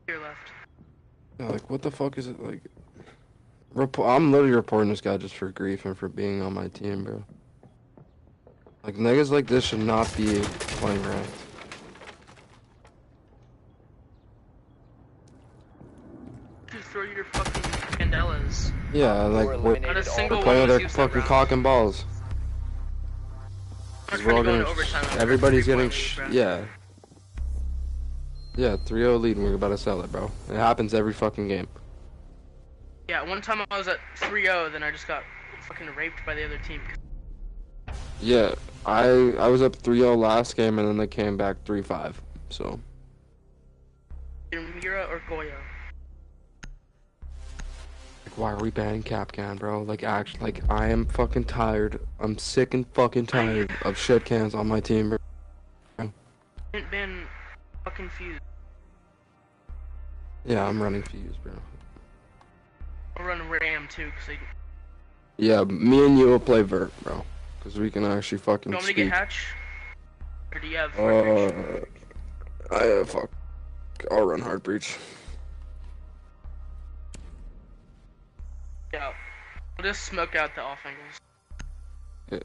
Here left. Yeah, like, what the fuck is it, like... I'm literally reporting this guy just for grief and for being on my team, bro. Like, niggas like this should not be playing ranked. Just throw your fucking candelas. Yeah, like, we're playing with their fucking cock and balls. We're all getting, everybody's getting, yeah. Yeah, 3-0 lead and we're about to sell it, bro. It happens every fucking game. Yeah, one time I was at 3-0, then I just got fucking raped by the other team. Yeah, I was up 3-0 last game and then they came back 3-5, so. Mira or Goya? Like, why are we banning Capcan, bro? Like, actually, like, I am fucking tired. I'm sick and fucking tired of shit cans on my team, bro. Didn't ban fucking Fuse. Yeah, I'm running Fuse, bro. I'll run Ram too, cause I... Yeah, me and you will play Vert, bro. Cause we can actually fucking You want me to speak. get Hatch? Or do you have fuck. I'll run Hard Breach. Yeah. We'll just smoke out the off angles. Yeah.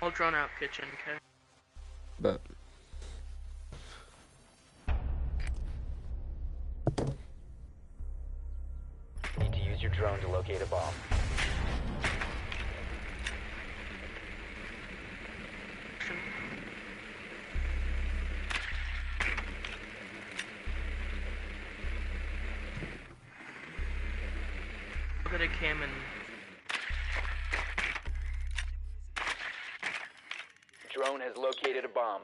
I'll drone out kitchen, okay? Bet. Need to use your drone to locate a bomb. Look at a cam and... Drone has located a bomb.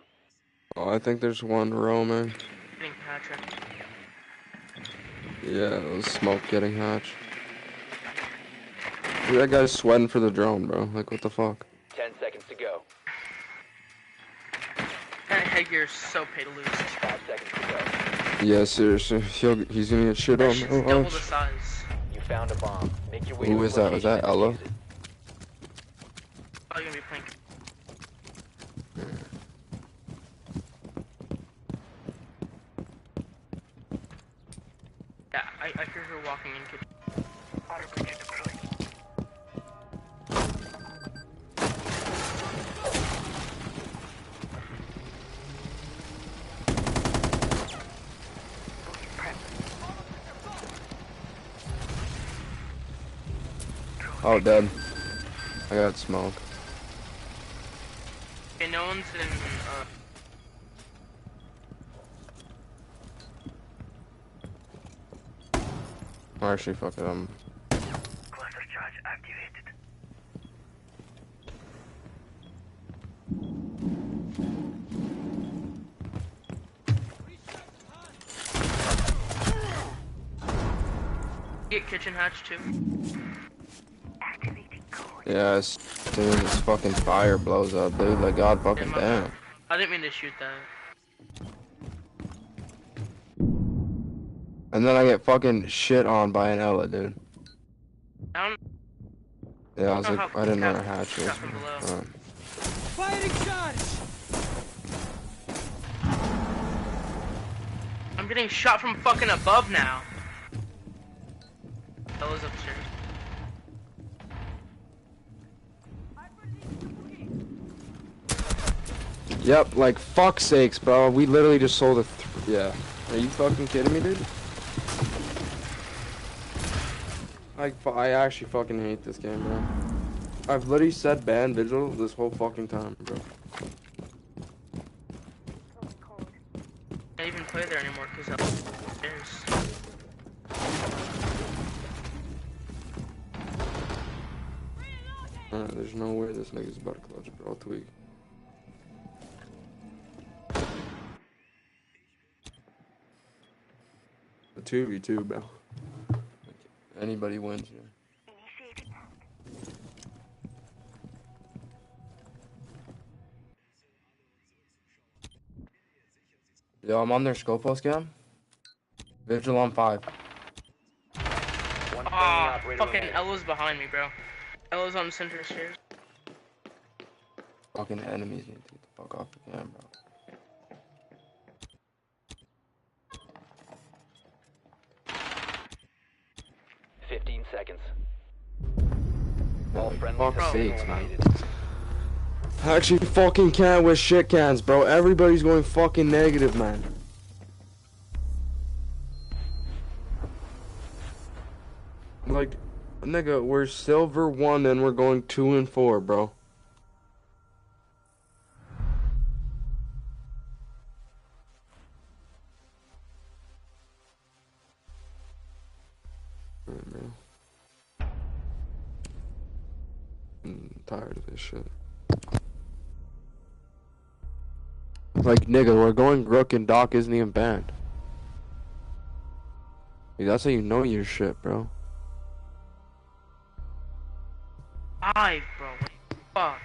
Oh, I think there's one roaming. Getting Patrick. Yeah, it was smoke getting Hatch. Dude, that guy's sweating for the drone, bro. Like, what the fuck? 10 seconds to go. That headgear's so pay to lose. 5 seconds to go. Yeah, seriously. He's gonna get shit That on. shit's Oh, double ouch. the size. You found a bomb. Make your way Who to is the that? Was that location Ella? and defuse it. Oh, you're gonna be playing. Yeah, I hear her walking in kitchen. Oh, dead. I got smoke. Okay, no one's in, Or actually, fuck it, Cluster charge activated. Get kitchen hatch too. yeah, as soon as this fucking fire blows up, dude, like, god fucking damn. I didn't mean to shoot that. And then I get fucking shit on by an Ella, dude. I don't Yeah, I was know like, how I didn't know cap- her hatch was. cap from below. Firing charge! I'm getting shot from fucking above now. Ella's upstairs. Yep, like, fuck sakes, bro. We literally just sold a yeah. Are you fucking kidding me, dude? I actually fucking hate this game, bro. I've literally said ban Vigil this whole fucking time, bro. Can't even play there anymore because Ella's upstairs. There's no way this nigga's about to clutch, bro. I'll tweak. A 2v2, bro. Like, anybody wins here. Yo, I'm on their Scopos cam. Vigil on 5. Ah, fucking Ella's behind me, bro. Ella's on center stairs. Fucking enemies need to get the fuck off the cam, bro. Seconds. All friendly Fuck sakes, man. eliminated. I actually fucking can't with shit cans, bro. Everybody's going fucking negative, man. Like, nigga, we're silver 1 and we're going 2 and 4, bro. Alright, bro. I'm tired of this shit. Like, nigga, we're going Rook and Doc isn't even banned. Like, that's how you know your shit, bro. 5, bro. Fuck.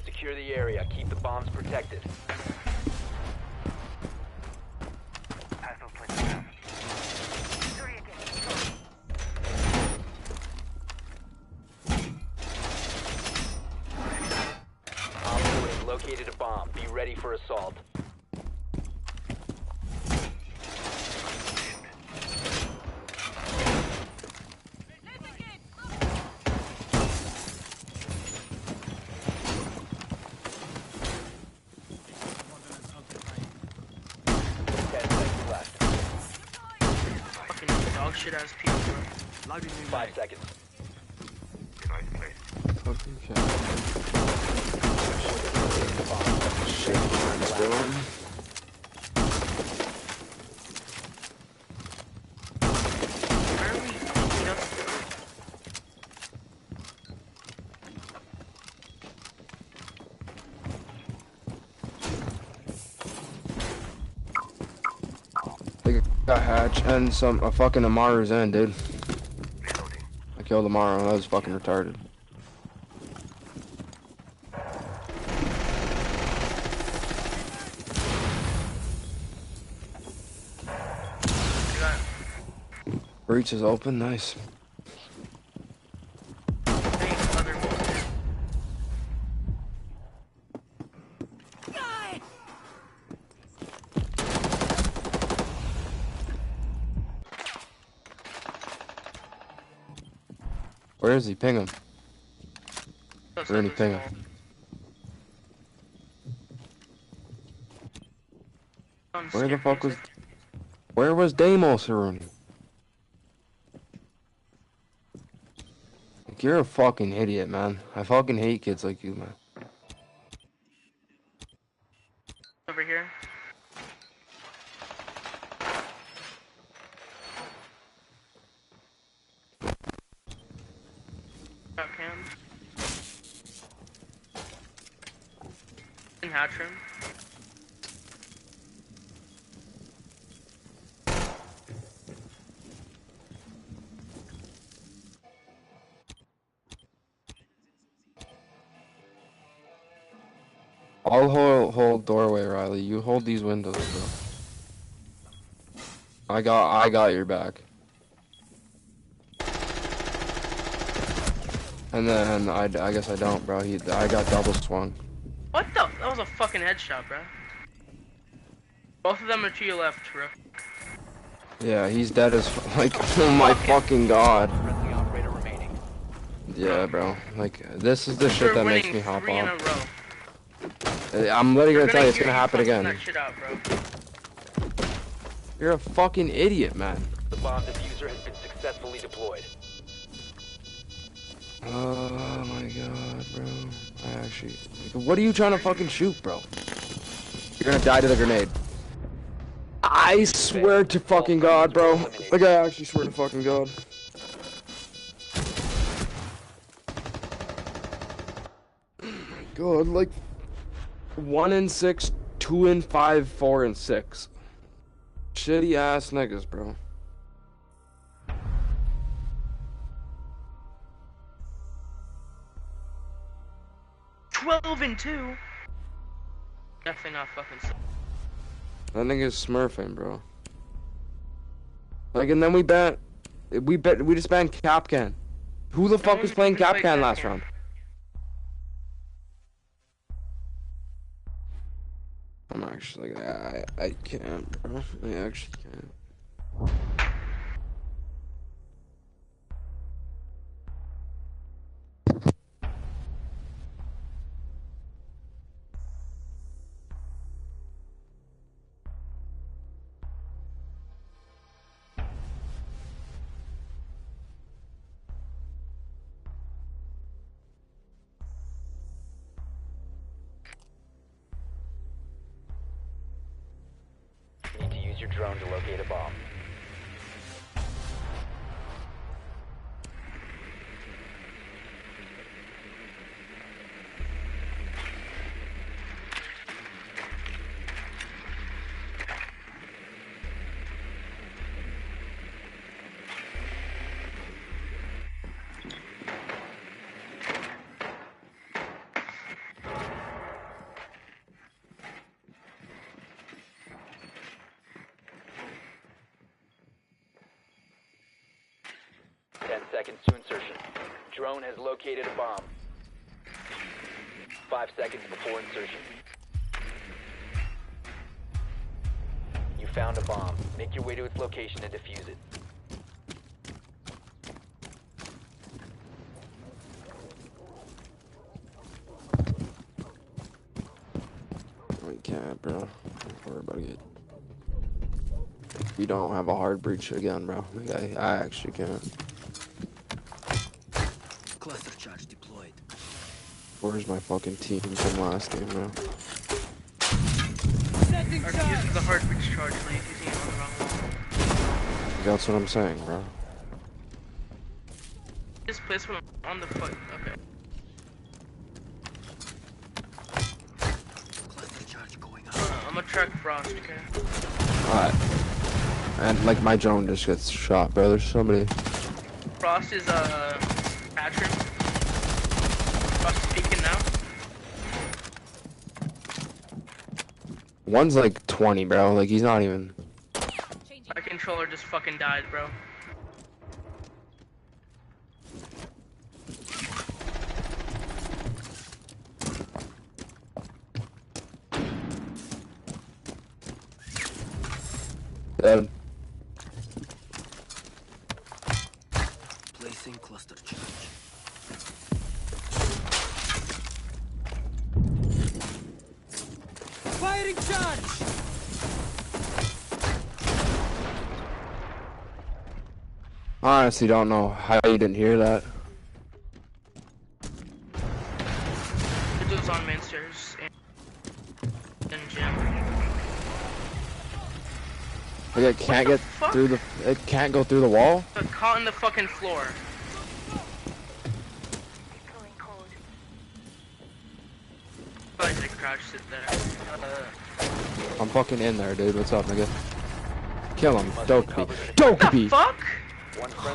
Secure the area. Keep the bombs protected. Op 4 has located a bomb. Be ready for assault. Dog shit ass people, bro. 5 seconds. Fucking shit. They got hatch and a fucking Amaru's in, dude. I killed Amaru. That was fucking retarded. Breach is open, nice. Where is he? Ping him. Rooney, ping him. Where the fuck was... Where was Deimos, Rooney? Like, you're a fucking idiot, man. I fucking hate kids like you, man. Over here. Got cam. In hatch room. I'll hold doorway, Riley. You hold these windows, bro. I got your back. And then I guess I don't, bro. I got double swung. What the? That was a fucking headshot, bro. Both of them are to your left, bro. Yeah, he's dead as like. Oh my fucking god. Yeah, bro. Like this is the shit that makes me hop off. I'm literally gonna tell you, it's gonna happen again. That shit out, bro. You're a fucking idiot, man. The bomb diffuser has been successfully deployed. Oh my god, bro. I actually... What are you trying to fucking shoot, bro? You're gonna die to the grenade. I swear to fucking god, bro. Like, I actually swear to fucking god. Oh my god, like... 1 in 6, 2 in 5, 4 in 6. Shitty ass niggas, bro. $12 and 2. Definitely not fucking. That nigga's smurfing, bro. Like, and then we just banned Capcan. Who the fuck was playing Capcan last round? I'm actually like, I can't, bro. I actually can't. Need to use your drone to locate a bomb. Seconds to insertion. Drone has located a bomb. 5 seconds before insertion. You found a bomb. Make your way to its location and defuse it. We can't, bro. We're about to get... We don't have a hard breach again, bro. Like, I actually can't. Cluster charge deployed. Where's my fucking team from last game, bro? Our using the hard breach charge, please. Using it on the wrong one. That's what I'm saying, bro. Just place one on the foot. Okay. Cluster charge going up. I'm gonna track Frost, okay? Alright. And like my drone just gets shot, bro. There's somebody. Frost is hatch room. Frost is peeking now. One's like 20, bro. Like he's not even. My controller just fucking died, bro. Dead. Placing cluster charge. Firing charge! I honestly don't know how you didn't hear that. The dude's on main stairs and gym. Like it can't get through the. It can't go through the wall. Caught in the fucking floor. I should crouch sit there. I'm fucking in there, dude. What's up, nigga? Kill him. Dokeby. Dokeby! Fuck?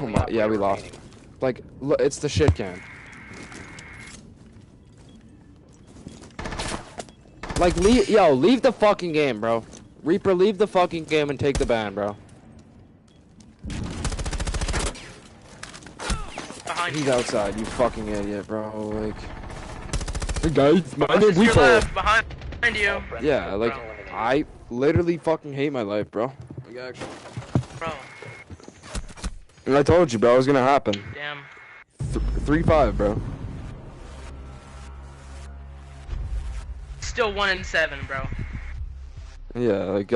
Oh my, yeah, we lost. Like, look, it's the shit can. Like, leave the fucking game, bro. Reaper, leave the fucking game and take the ban, bro. He's outside, you fucking idiot, bro. Like, hey guys, my name's Reaper. Behind you. Yeah, like, I literally fucking hate my life, bro. Like, actually. Bro. And I told you, bro, it was gonna happen. Damn. 3-5, bro. Still 1-7, bro. Yeah, like,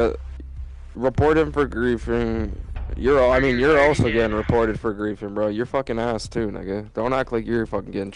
report him for griefing. You're also getting reported for griefing, bro. You're fucking ass too, nigga. Don't act like you're fucking getting